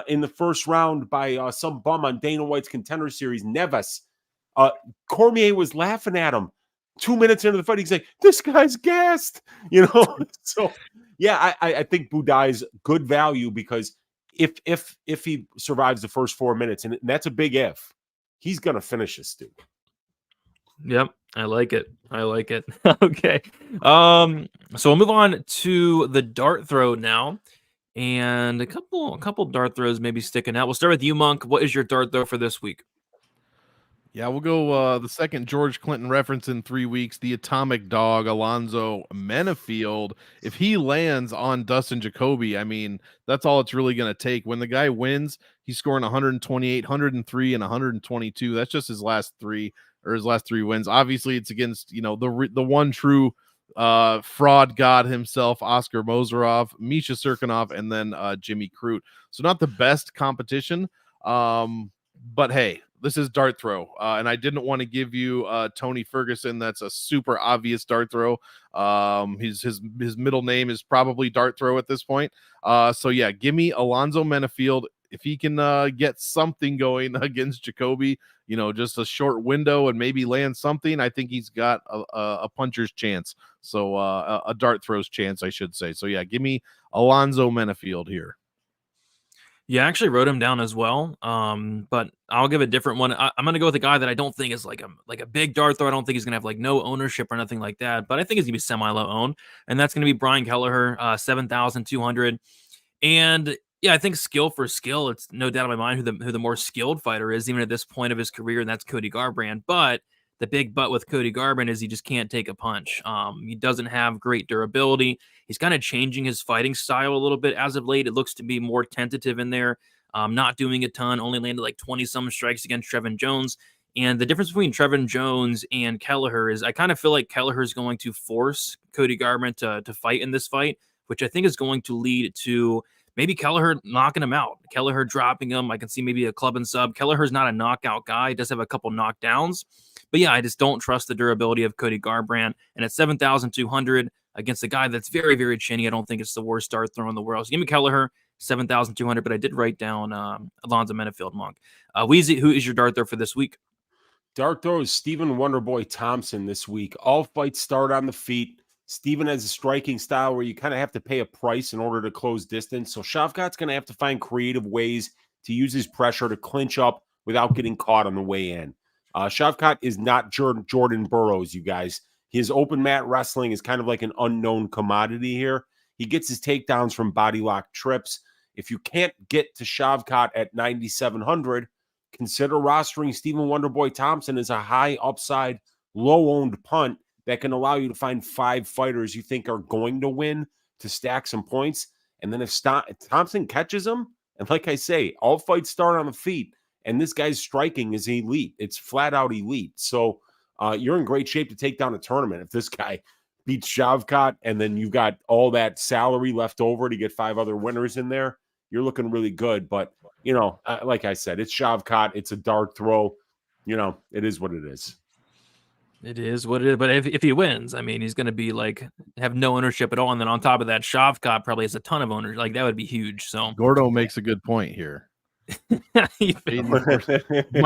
in the first round by some bum on Dana White's Contender Series, Neves. Cormier was laughing at him 2 minutes into the fight. He's like, this guy's gassed, you know? So, yeah, I think Boudai's good value because if he survives the first 4 minutes, and that's a big if, he's going to finish this dude. Yep, I like it. Okay. So we'll move on to the dart throw now. And a couple dart throws maybe sticking out. We'll start with you, Monk. What is your dart throw for this week? Yeah, we'll go the second George Clinton reference in 3 weeks, the atomic dog, Alonzo Menafield. If he lands on Dustin Jacoby, I mean, that's all it's really going to take. When the guy wins, he's scoring 128, 103, and 122. That's just his last 3. or his last 3 wins. Obviously, it's against, you know, the one true fraud god himself, Oscar Mozarov, Misha Serkinov, and then Jimmy Crute. So not the best competition, but hey, this is dart throw, and I didn't want to give you Tony Ferguson. That's a super obvious dart throw. His middle name is probably dart throw at this point. So yeah, give me Alonzo Menafield. If he can get something going against Jacoby, you know, just a short window and maybe land something, I think he's got a puncher's chance. So a dart throw's chance, I should say. So yeah, give me Alonzo Menafield here. Yeah, I actually wrote him down as well, but I'll give a different one. I'm going to go with a guy that I don't think is like a big dart throw. I don't think he's going to have like no ownership or nothing like that, but I think he's going to be semi-low owned, and that's going to be Brian Kelleher, 7,200. And yeah, I think skill for skill, it's no doubt in my mind who the more skilled fighter is, even at this point of his career, and that's Cody Garbrandt. But the big but with Cody Garbrandt is he just can't take a punch. He doesn't have great durability. He's kind of changing his fighting style a little bit as of late. It looks to be more tentative in there, not doing a ton, only landed like 20-some strikes against Trevin Jones. And the difference between Trevin Jones and Kelleher is I kind of feel like Kelleher is going to force Cody Garbrandt to fight in this fight, which I think is going to lead to maybe Kelleher knocking him out. Kelleher dropping him. I can see maybe a club and sub. Kelleher's not a knockout guy. He does have a couple knockdowns. But yeah, I just don't trust the durability of Cody Garbrandt. And at 7,200 against a guy that's very, very chinny, I don't think it's the worst dart throw in the world. So give me Kelleher, 7,200. But I did write down Alonzo Menafield, Monk. Weezy, who is your dart throw for this week? Dart throw is Stephen Wonderboy Thompson this week. All fights start on the feet. Steven has a striking style where you kind of have to pay a price in order to close distance. So Shavkat's going to have to find creative ways to use his pressure to clinch up without getting caught on the way in. Shavkat is not Jordan Burroughs, you guys. His open mat wrestling is kind of like an unknown commodity here. He gets his takedowns from body lock trips. If you can't get to Shavkat at 9,700, consider rostering Stephen Wonderboy Thompson as a high upside, low-owned punt that can allow you to find 5 fighters you think are going to win to stack some points. And then if Thompson catches them, and like I say, all fights start on the feet, and this guy's striking is elite. It's flat out elite. So you're in great shape to take down a tournament. If this guy beats Shavkat and then you've got all that salary left over to get 5 other winners in there, you're looking really good. But, you know, like I said, it's Shavkat. It's a dart throw. You know, it is what it is. It is what it is. But if he wins, I mean, he's going to be like have no ownership at all. And then on top of that, Shavkat probably has a ton of owners. Like that would be huge. So Gordo makes a good point here. My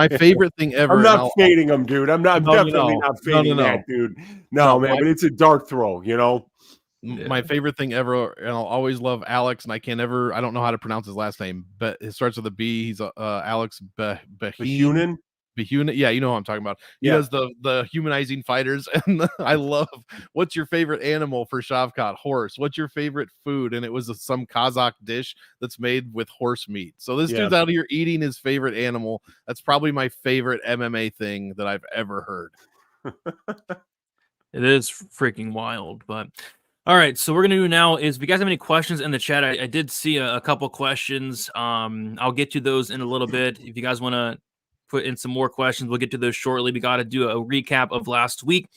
favorite thing ever. I'm not fading him, dude. I'm definitely not fading that, dude. No, man, but it's a dart throw, you know. My favorite thing ever, and I'll always love Alex, and I don't know how to pronounce his last name, but it starts with a B. He's Alex Behunin. Yeah, you know what I'm talking about. He does the humanizing fighters, and I love, what's your favorite animal for Shavkat? Horse. What's your favorite food? And it was some Kazakh dish that's made with horse meat. So this dude's out here eating his favorite animal. That's probably my favorite MMA thing that I've ever heard. It is freaking wild, but all right. So we're gonna do now is if you guys have any questions in the chat, I did see a couple questions. I'll get to those in a little bit. If you guys want to put in some more questions, we'll get to those shortly. We got to do a recap of last week,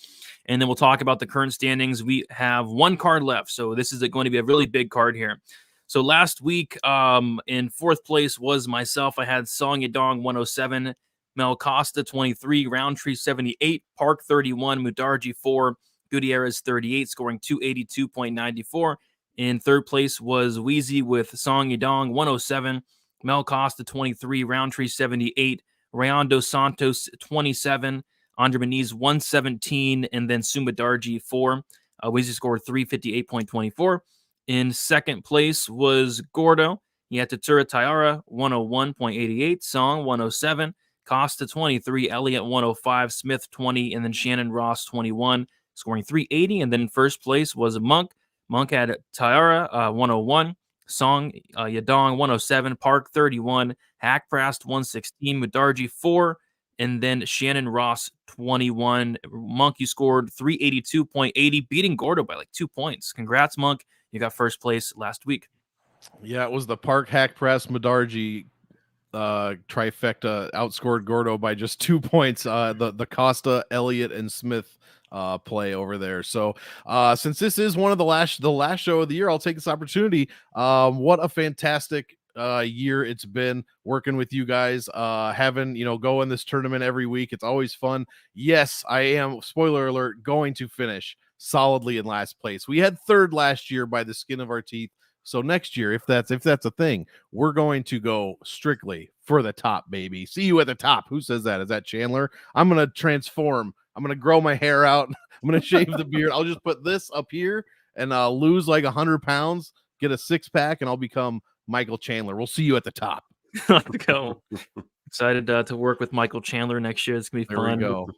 and then we'll talk about the current standings. We have one card left, so this is going to be a really big card here. So last week, in 4th place was myself. I had Song Yadong 107, Mel Costa 23, Roundtree 78, Park 31, Mudarji 4, Gutierrez 38, scoring 282.94. In 3rd place was Weezy with Song Yadong 107, Mel Costa 23, Roundtree 78, Rayon Dos Santos 27, Andre Muniz 117, and then Sumadarji 4. Weezy scored 358.24. In 2nd place was Gordo. He had Tatura Taira 101.88, Song 107, Costa 23, Elliott 105, Smith 20, and then Shannon Ross 21, scoring 380. And then in 1st place was Monk. Monk had Taira 101. Song Yadong 107, Park 31, Hackprast 116, Mudarji 4, and then Shannon Ross 21. Monk, you scored 382.80, beating Gordo by like 2 points. Congrats, Monk. You got 1st place last week. Yeah, it was the Park Hackprast Mudarji trifecta outscored Gordo by just 2 points. The Costa, Elliott, and Smith play over there. So since this is one of the last show of the year, I'll take this opportunity. What a fantastic year it's been working with you guys, having go in this tournament every week. It's always fun. Yes, I am, spoiler alert, going to finish solidly in last place. We had third last year by the skin of our teeth. So next year, if that's a thing, we're going to go strictly for the top, baby. See you at the top. Who says that? Is that Chandler? I'm gonna transform. I'm gonna grow my hair out. I'm gonna shave the beard. I'll just put this up here and lose like 100 pounds, get a 6-pack, and I'll become Michael Chandler. We'll see you at the top. Let's go. Excited to work with Michael Chandler next year. It's gonna be fun. There we go.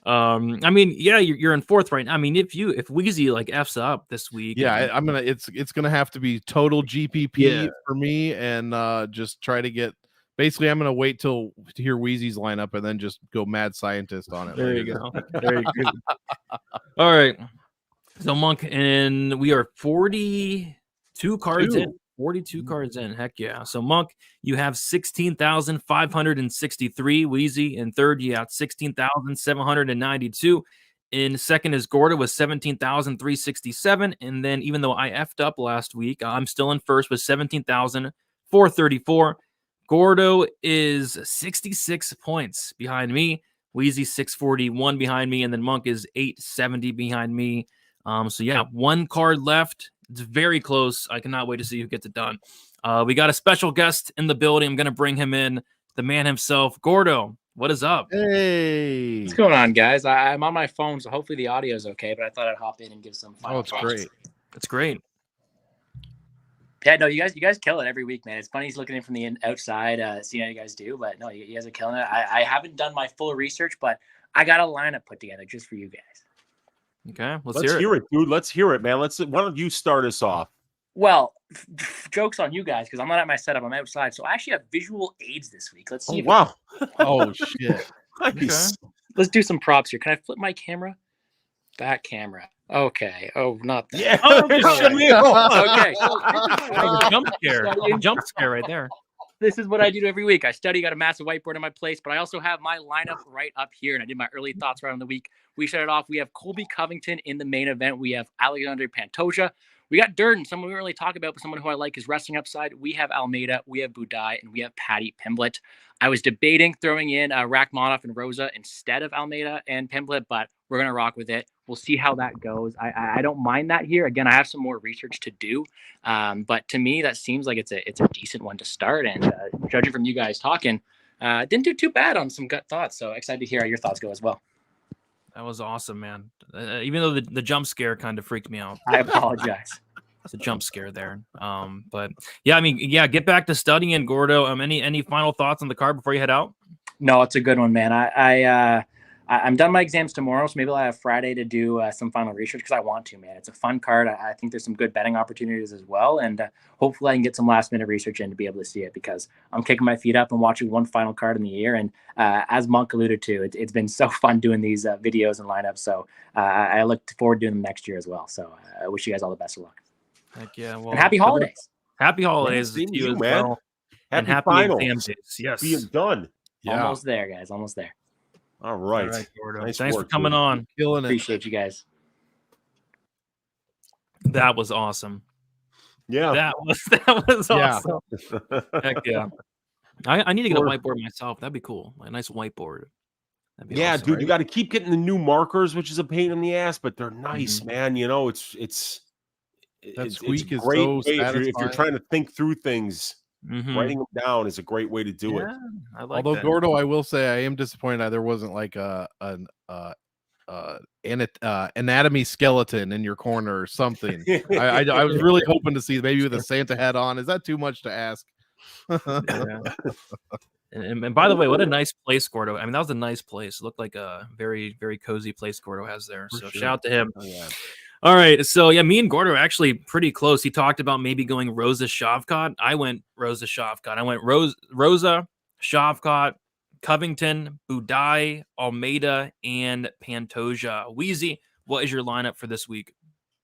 I mean, yeah, you're in fourth right now. I mean, if Weezy like F's up this week, yeah, I'm gonna it's gonna have to be total GPP for me, and just try to get. Basically, I'm gonna wait to hear Weezy's lineup and then just go mad scientist on it. There you go. Very good. All right, so Monk, and we are 42 cards in. 42 cards in. Heck yeah. So Monk, you have 16,563. Weezy in third, you got 16,792. In second is Gordo with 17,367. And then even though I effed up last week, I'm still in first with 17,434. Gordo is 66 points behind me. Weezy 641 behind me. And then Monk is 870 behind me. So yeah, one card left. It's very close. I cannot wait to see who gets it done. We got a special guest in the building. I'm going to bring him in. The man himself, Gordo. What is up? Hey. What's going on, guys? I'm on my phone, so hopefully the audio is okay, but I thought I'd hop in and give some final it's great. It's great. Yeah, no, you guys kill it every week, man. It's funny looking in from the outside, seeing how you guys do, but no, you guys are killing it. I haven't done my full research, but I got a lineup put together just for you guys. Okay, let's hear it, dude. Let's hear it, man. Why don't you start us off? Well, joke's on you guys because I'm not at my setup. I'm outside, so I actually have visual aids this week. Let's see. Wow. Oh shit. Nice. Okay. Let's do some props here. Can I flip my camera? Back camera. Okay. Oh, not that. Yeah. Okay. Jump scare right there. This is what I do every week. I study, got a massive whiteboard in my place, but I also have my lineup right up here, and I did my early thoughts around the week. We started off. We have Colby Covington in the main event. We have Alexandre Pantoja. We got Durden, someone we don't really talk about, but someone who I like is wrestling upside. We have Almeida, we have Budai, and we have Paddy Pimblett. I was debating throwing in Rakhmonov and Rosa instead of Almeida and Pimblett, but we're going to rock with it. We'll see how that goes. I don't mind that here. Again, I have some more research to do, but to me, that seems like it's a decent one to start. And judging from you guys talking, didn't do too bad on some gut thoughts. So excited to hear how your thoughts go as well. That was awesome, man. Even though the jump scare kind of freaked me out. I apologize. It's a jump scare there. But yeah, I mean, yeah, get back to studying, Gordo. Any final thoughts on the card before you head out? No, it's a good one, man. I'm done my exams tomorrow, so maybe I'll have Friday to do some final research because I want to, man. It's a fun card. I think there's some good betting opportunities as well, and hopefully I can get some last-minute research in to be able to see it because I'm kicking my feet up and watching one final card in the year. And as Monk alluded to, it's been so fun doing these videos and lineups, so I look forward to doing them next year as well. So I wish you guys all the best of luck. Heck yeah. Well, and happy holidays. Happy holidays to you, man. Well. Happy and finals. Exam days. Yes. Being done. Yeah. Almost there, guys. Almost there. All right. Nice Thanks for coming on. Killing it. Appreciate you guys. That was awesome. Yeah. That was awesome. Heck yeah. I need to get a whiteboard myself. That'd be cool. A nice whiteboard. Yeah, awesome, dude, right? you got to keep getting the new markers, which is a pain in the ass, but they're nice, man. You know, it's squeak is great so if you're trying to think through things. Mm-hmm. Writing them down is a great way to do it. I like Although that. Gordo, I will say I am disappointed there wasn't like an anatomy skeleton in your corner or something. I was really hoping to see maybe with a Santa hat on. Is that too much to ask? Yeah. And by the way, what a nice place Gordo. I mean, that was a nice place. It looked like a very, very cozy place Gordo has there. So shout out to him. Oh, yeah. All right. So yeah, me and Gordo are actually pretty close. He talked about maybe going Rosa Shavkat. I went Rosa Shavkat. I went Rosa Shavkat, Covington, Budai, Almeida, and Pantoja. Weezy, what is your lineup for this week?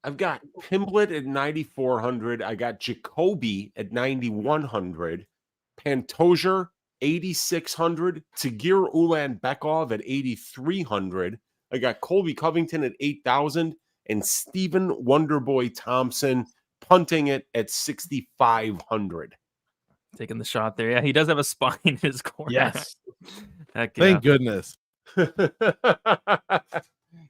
I've got Pimblett at 9,400. I got Jacoby at 9,100. Pantoja 8,600. Tagir Ulanbekov at 8,300. I got Colby Covington at 8,000 and Stephen Wonderboy Thompson punting it at 6,500. Taking the shot there. Yeah, he does have a spine in his corner. Yes. Heck yeah. Thank goodness.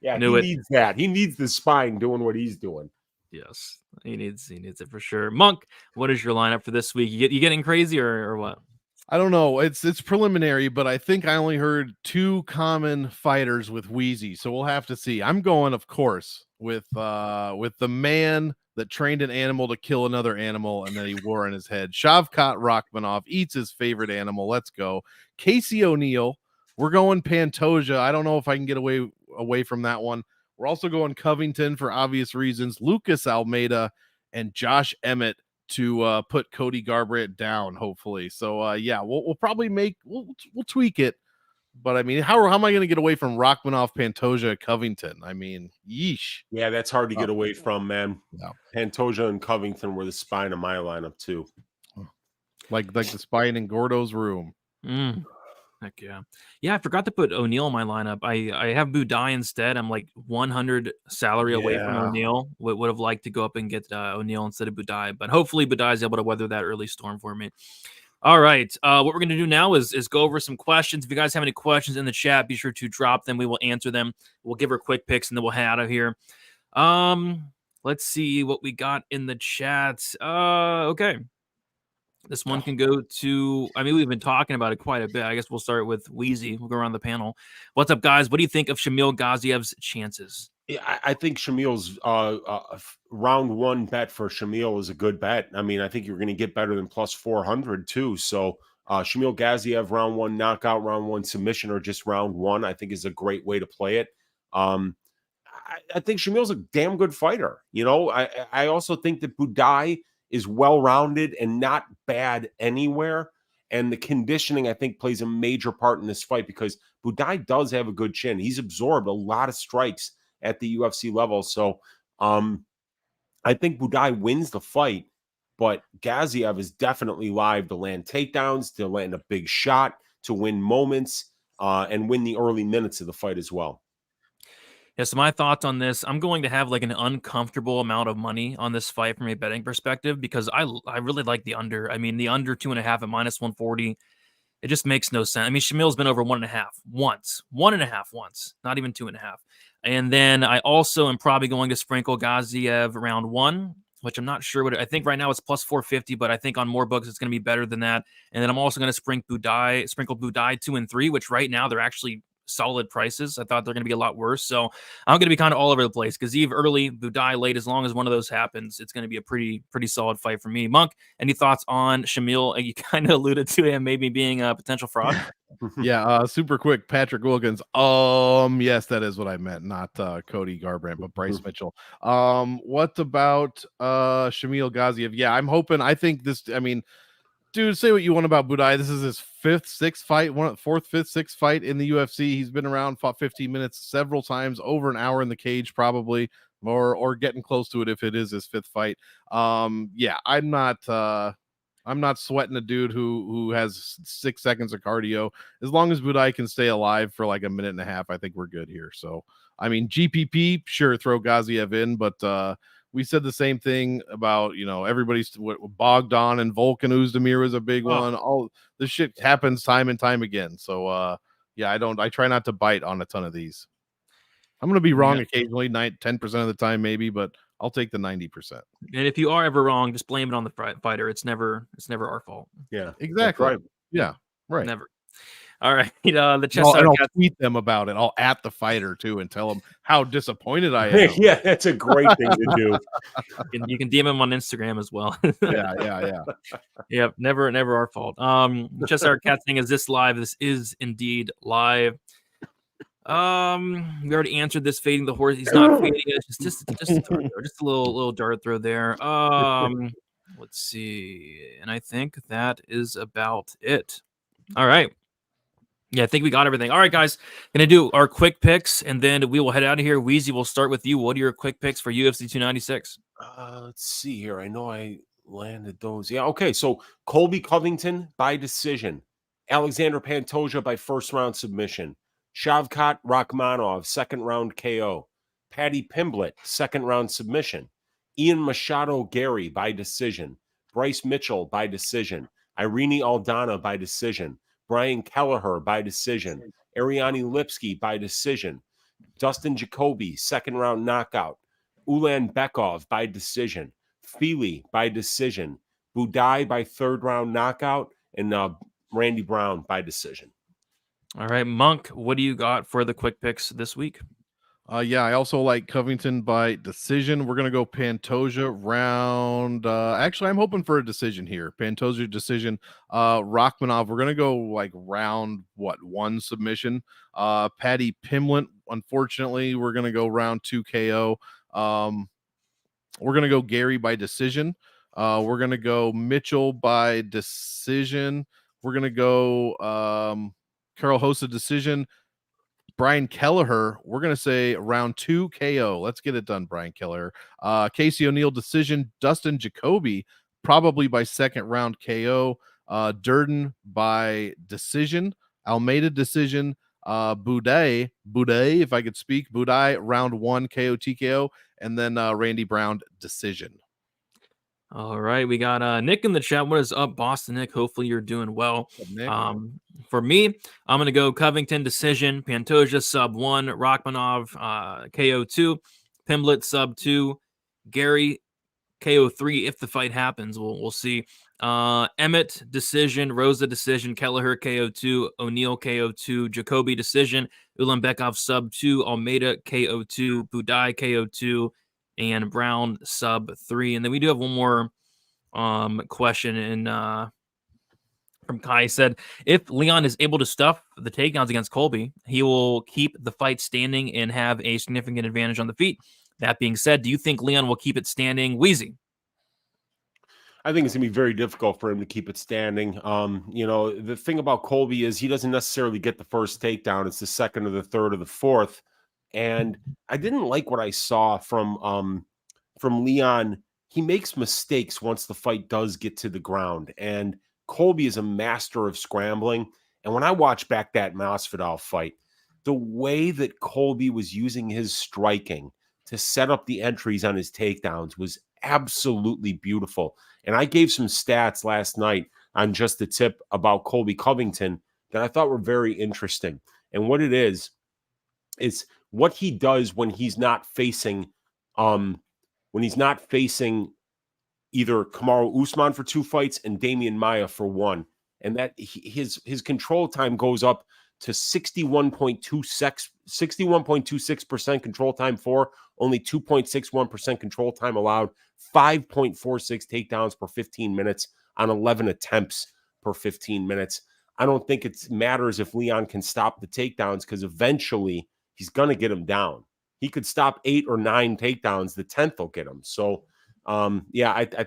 Yeah, Knew he it. needs that. He needs the spine doing what he's doing. Yes, he needs it for sure. Monk, what is your lineup for this week? You getting crazy or what? I don't know. It's preliminary, but I think I only heard 2 common fighters with Weezy, so we'll have to see. I'm going, of course, with the man that trained an animal to kill another animal and then he wore on his head. Shavkat Rakhmonov eats his favorite animal. Let's go. Casey O'Neill. We're going Pantoja. I don't know if I can get away from that one. We're also going Covington for obvious reasons. Lucas Almeida and Josh Emmett to put Cody Garbrandt down, hopefully. So yeah, we'll probably we'll tweak it. But I mean, how am I going to get away from Rakhmonov, Pantoja, Covington? I mean, yeesh. Yeah, that's hard to get away from, man. No. Pantoja and Covington were the spine of my lineup too. Like the spine in Gordo's room. Heck yeah. Yeah, I forgot to put O'Neal in my lineup. I have Budai instead. I'm like 100 salary away from O'Neal. Would have liked to go up and get O'Neal instead of Budai, but hopefully Budai is able to weather that early storm for me. All right. What we're going to do now is go over some questions. If you guys have any questions in the chat, be sure to drop them. We will answer them. We'll give her quick picks and then we'll head out of here. Let's see what we got in the chat. Okay. This one can go to, I mean, we've been talking about it quite a bit. I guess we'll start with Weezy. We'll go around the panel. What's up, guys? What do you think of Shamil Ghaziev's chances? Yeah, I think Shamil's round 1 bet for Shamil is a good bet. I mean, I think you're going to get better than plus 400 too. So Shamil Gaziev round 1 knockout, round 1 submission, or just round 1, I think is a great way to play it. I think Shamil's a damn good fighter. You know, I also think that Budai is well-rounded and not bad anywhere. And the conditioning, I think, plays a major part in this fight because Budai does have a good chin. He's absorbed a lot of strikes at the UFC level. So I think Budai wins the fight, but Gaziev is definitely live to land takedowns, to land a big shot, to win moments, and win the early minutes of the fight as well. Yeah, so my thoughts on this, I'm going to have like an uncomfortable amount of money on this fight from a betting perspective because I really like the under. I mean, the under 2.5 at -140, it just makes no sense. I mean, Shamil's been over 1.5 once, 1.5 once, not even 2.5. And then I also am probably going to sprinkle Gaziev round 1, which I'm not sure what I think right now it's plus 450, but I think on more books it's going to be better than that. And then I'm also going to sprinkle Budai 2 and 3, which right now they're actually solid prices. I thought they're going to be a lot worse. So I'm going to be kind of all over the place. Gaziev early, Budai late. As long as one of those happens, it's going to be a pretty solid fight for me. Monk, any thoughts on Shamil? You kind of alluded to him maybe being a potential fraud. Yeah, super quick. Patrick Wilkins. Yes, that is what I meant. Not Cody Garbrandt, but Bryce Mitchell. What about Shamil Gaziev? Yeah, I'm hoping. I think this. I mean, dude, say what you want about Budai. This is his 5th, 6th fight, 4th, 5th, 6th fight in the UFC. He's been around, fought 15 minutes several times, over an hour in the cage, probably, or getting close to it if it is his 5th fight. Yeah, I'm not sweating a dude who has 6 seconds of cardio. As long as Budai can stay alive for like a minute and a half, I think we're good here. So, I mean, GPP, sure, throw Gaziev in, but we said the same thing about, you know, everybody's Bogdan and Volkan Oezdemir was a big one. All this shit happens time and time again. So, yeah, I try not to bite on a ton of these. I'm going to be wrong occasionally, 10% of the time, maybe, but I'll take the 90%. And if you are ever wrong, just blame it on the fighter. It's never our fault. Yeah, exactly. Right. Yeah, right. Never. All right. The chest I'll tweet them about it. I'll at the fighter too and tell them how disappointed I am. Yeah, that's a great thing to do. You can DM him on Instagram as well. Yeah. Yep. Never our fault. Chest Cat saying, is this live? This is indeed live. We already answered this. Fading the horse. He's not fading it. It's just a little dart throw there. Let's see. And I think that is about it. All right. Yeah, I think we got everything. All right, guys. Gonna do our quick picks, and then we will head out of here. Weezy, we'll start with you. What are your quick picks for UFC 296? Let's see here. I know I landed those. Yeah, okay. So Colby Covington by decision. Alexandre Pantoja by first round submission. Shavkat Rakhmonov, second round KO. Paddy Pimblett, second round submission. Ian Machado Garry by decision. Bryce Mitchell by decision. Irene Aldana by decision. Brian Kelleher by decision. Ariane Lipsky by decision. Dustin Jacoby, second round knockout. Ulan Bekov by decision. Feely by decision. Budai by third round knockout. And Randy Brown by decision. All right, Monk, what do you got for the quick picks this week? Yeah, I also like Covington by decision. We're gonna go Pantoja round. Actually, I'm hoping for a decision here. Pantoja decision. Rakhmonov, we're gonna go like round one submission. Paddy Pimblett, unfortunately, we're gonna go round 2 KO. We're gonna go Garry by decision. We're gonna go Mitchell by decision. We're gonna go Karol Hosa decision. Brian Kelleher, we're going to say round 2 KO. Let's get it done, Brian Kelleher. Casey O'Neill decision. Dustin Jacoby, probably by second round KO. Durden by decision. Almeida decision. Budai, if I could speak. Budai, round 1 KO TKO. And then Randy Brown decision. All right, we got Nick in the chat. What is up, Boston Nick? Hopefully you're doing well. Nick? For me, I'm going to go Covington decision, Pantoja sub 1, Rakhmonov KO 2, Pimblett sub 2, Garry KO 3 if the fight happens. We'll see. Emmett decision, Rosa decision, Kelleher KO 2, O'Neill KO 2, Jacoby decision, Ulanbekov sub 2, Almeida KO 2, Budai KO 2, and Brown sub 3. And then we do have one more question in from Kai. Said, if Leon is able to stuff the takedowns against Colby, he will keep the fight standing and have a significant advantage on the feet. That being said, do you think Leon will keep it standing? Weezy? I think it's going to be very difficult for him to keep it standing. The thing about Colby is he doesn't necessarily get the first takedown. It's the second or the third or the fourth. And I didn't like what I saw from Leon. He makes mistakes once the fight does get to the ground. And Colby is a master of scrambling. And when I watch back that Masvidal fight, the way that Colby was using his striking to set up the entries on his takedowns was absolutely beautiful. And I gave some stats last night on Just the Tip about Colby Covington that I thought were very interesting. And what it is what he does when he's not facing either Kamaru Usman for 2 fights and Damian Maia for 1. And that his control time goes up to 61.26% control time for, only 2.61% control time allowed, 5.46 takedowns per 15 minutes on 11 attempts per 15 minutes. I don't think it matters if Leon can stop the takedowns, because eventually he's going to get him down. He could stop 8 or 9 takedowns. The 10th will get him. So, I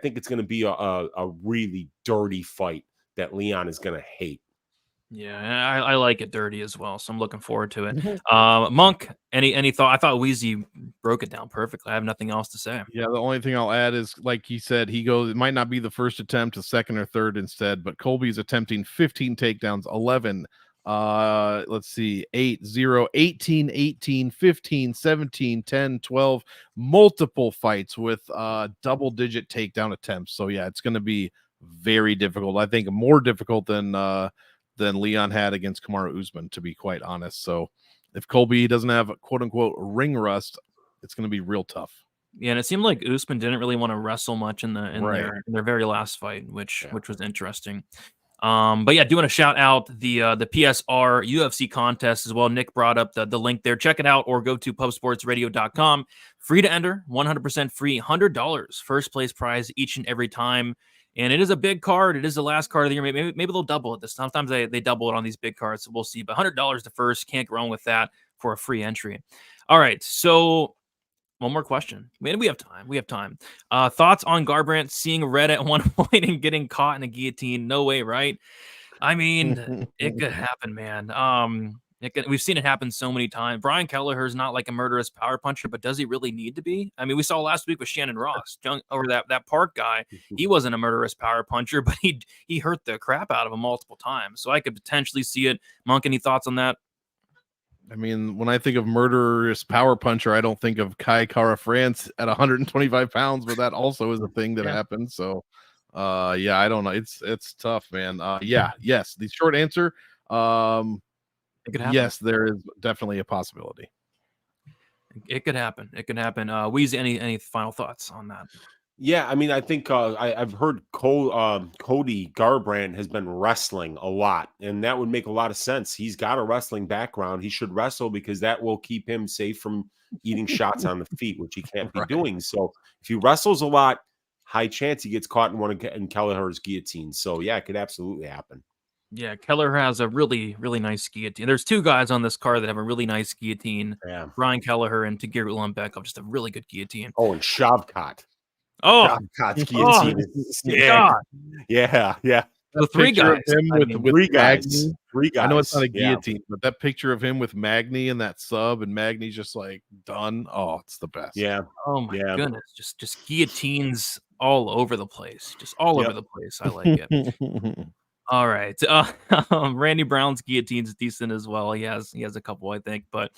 think it's going to be a really dirty fight that Leon is going to hate. Yeah, I like it dirty as well, so I'm looking forward to it. Monk, any thought? I thought Weezy broke it down perfectly. I have nothing else to say. Yeah, the only thing I'll add is, like he said, it might not be the first attempt, the second or third instead, but Colby's attempting 15 takedowns, 11. Let's see, 8, 0, 18, 18, 15, 17, 10, 12, multiple fights with double-digit takedown attempts. So yeah, it's going to be very difficult. I think more difficult than Leon had against Kamaru Usman, to be quite honest. So if Colby doesn't have quote unquote ring rust, it's going to be real tough. Yeah, and it seemed like Usman didn't really want to wrestle much in their very last fight, which was interesting. But yeah, do want to shout out the PSR UFC contest as well. Nick brought up the link there. Check it out or go to pubsportsradio.com. Free to enter, 100% free, $100 first place prize each and every time. And it is a big card. It is the last card of the year. Maybe they'll double it this. Sometimes they double it on these big cards. So we'll see. But $100 to first. Can't go wrong with that for a free entry. All right. So one more question. Man, we have time. Thoughts on Garbrandt seeing red at one point and getting caught in a guillotine? No way, right? I mean, it could happen, man. We've seen it happen so many times. Brian Kelleher's not like a murderous power puncher, but does he really need to be? I mean, we saw last week with Shannon Ross, or that Park guy. He wasn't a murderous power puncher, but he hurt the crap out of him multiple times. So I could potentially see it. Monk, any thoughts on that? I mean, when I think of murderous power puncher, I don't think of Kai Kara France at 125 pounds, but that also is a thing that happens. So, yeah, I don't know. It's tough, man. Yes. The short answer, yes, there is definitely a possibility. It could happen. It could happen. Weezy, any final thoughts on that? Yeah, I mean, I think I've heard Cody Garbrandt has been wrestling a lot, and that would make a lot of sense. He's got a wrestling background. He should wrestle because that will keep him safe from eating shots on the feet, which he can't be doing. So if he wrestles a lot, high chance he gets caught in one of Kelleher's guillotines. So yeah, it could absolutely happen. Yeah, Kelleher has a really, really nice guillotine. There's two guys on this card that have a really nice guillotine. Yeah. Brian Kelleher and Tagir Ulanbekov, just a really good guillotine. Oh, and Shavkat. Oh, Shavkat's guillotine is yeah. The three guys. With three guys. Magny. Three guys. I know it's not a guillotine, but that picture of him with Magny and that sub, and Magny's just like done. Oh, it's the best. Yeah. Oh my goodness, just guillotines all over the place. Just all over the place. I like it. All right. Randy Brown's guillotine's decent as well. He has a couple, I think. But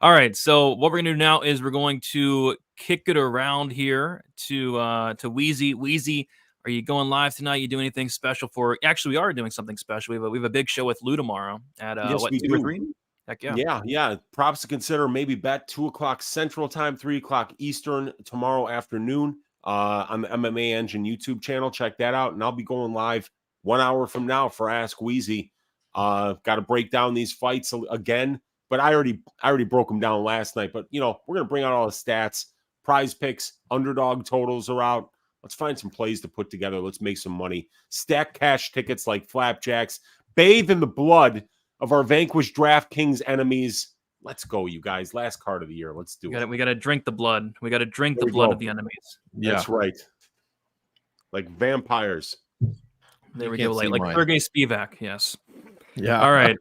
all right. So what we're gonna do now is we're going to kick it around here to Weezy. Weezy, are you going live tonight? You do anything special for? Actually, we are doing something special. We have a big show with Lou tomorrow at yes, what, we 2 do. or 3? Heck yeah. Yeah. Props to consider. Maybe bet 2:00 Central Time, 3:00 Eastern tomorrow afternoon on the MMA Engine YouTube channel. Check that out, and I'll be going live 1 hour from now for Ask Weezy. Got to break down these fights again, but I already broke them down last night. But we're gonna bring out all the stats, prize picks, underdog totals are out. Let's find some plays to put together. Let's make some money. Stack cash tickets like flapjacks. Bathe in the blood of our vanquished Draftkings enemies. Let's go, you guys. Last card of the year. Let's do it. We got to drink the blood. We got to drink the blood of the enemies. That's right. Like vampires. There we go. Like Sergey Spivak. Yes. Yeah. All right.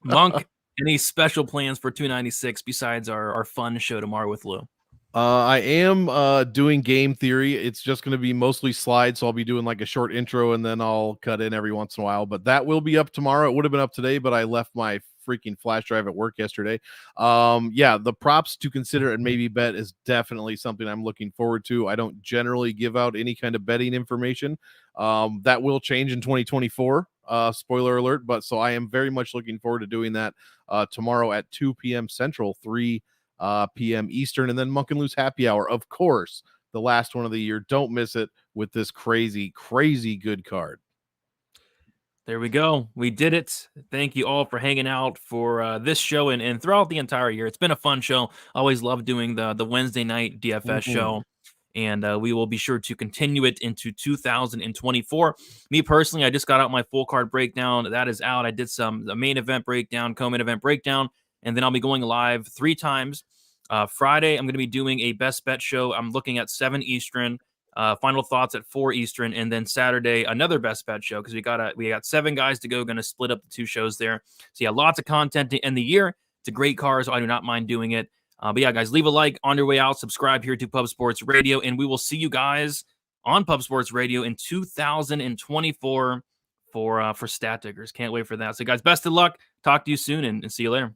Monk, any special plans for 296 besides our fun show tomorrow with Lou? I am doing game theory. It's just going to be mostly slides, so I'll be doing like a short intro and then I'll cut in every once in a while. But that will be up tomorrow. It would have been up today, but I left my freaking flash drive at work yesterday. The props to consider and maybe bet is definitely something I'm looking forward to. I don't generally give out any kind of betting information. That will change in 2024. Spoiler alert. But so I am very much looking forward to doing that tomorrow at 2 p.m. Central, 3 p.m. Eastern, and then Monk and Lou's happy hour, of course, the last one of the year. Don't miss it with this crazy good card. There we go. We did it. Thank you all for hanging out for this show and throughout the entire year. It's been a fun show. Always love doing the Wednesday night DFS show. And we will be sure to continue it into 2024. Me personally, I just got out my full card breakdown. That is out. I did the main event breakdown, co-main event breakdown, and then I'll be going live 3 times. Friday, I'm going to be doing a best bet show. I'm looking at 7 Eastern. Final thoughts at 4 Eastern, and then Saturday another best bet show because we got 7 guys to go. Going to split up the 2 shows there. So yeah, lots of content to end the year. It's a great card, so I do not mind doing it. But yeah, guys, leave a like on your way out. Subscribe here to Pub Sports Radio, and we will see you guys on Pub Sports Radio in 2024 for Stat Diggers. Can't wait for that. So guys, best of luck. Talk to you soon, and see you later.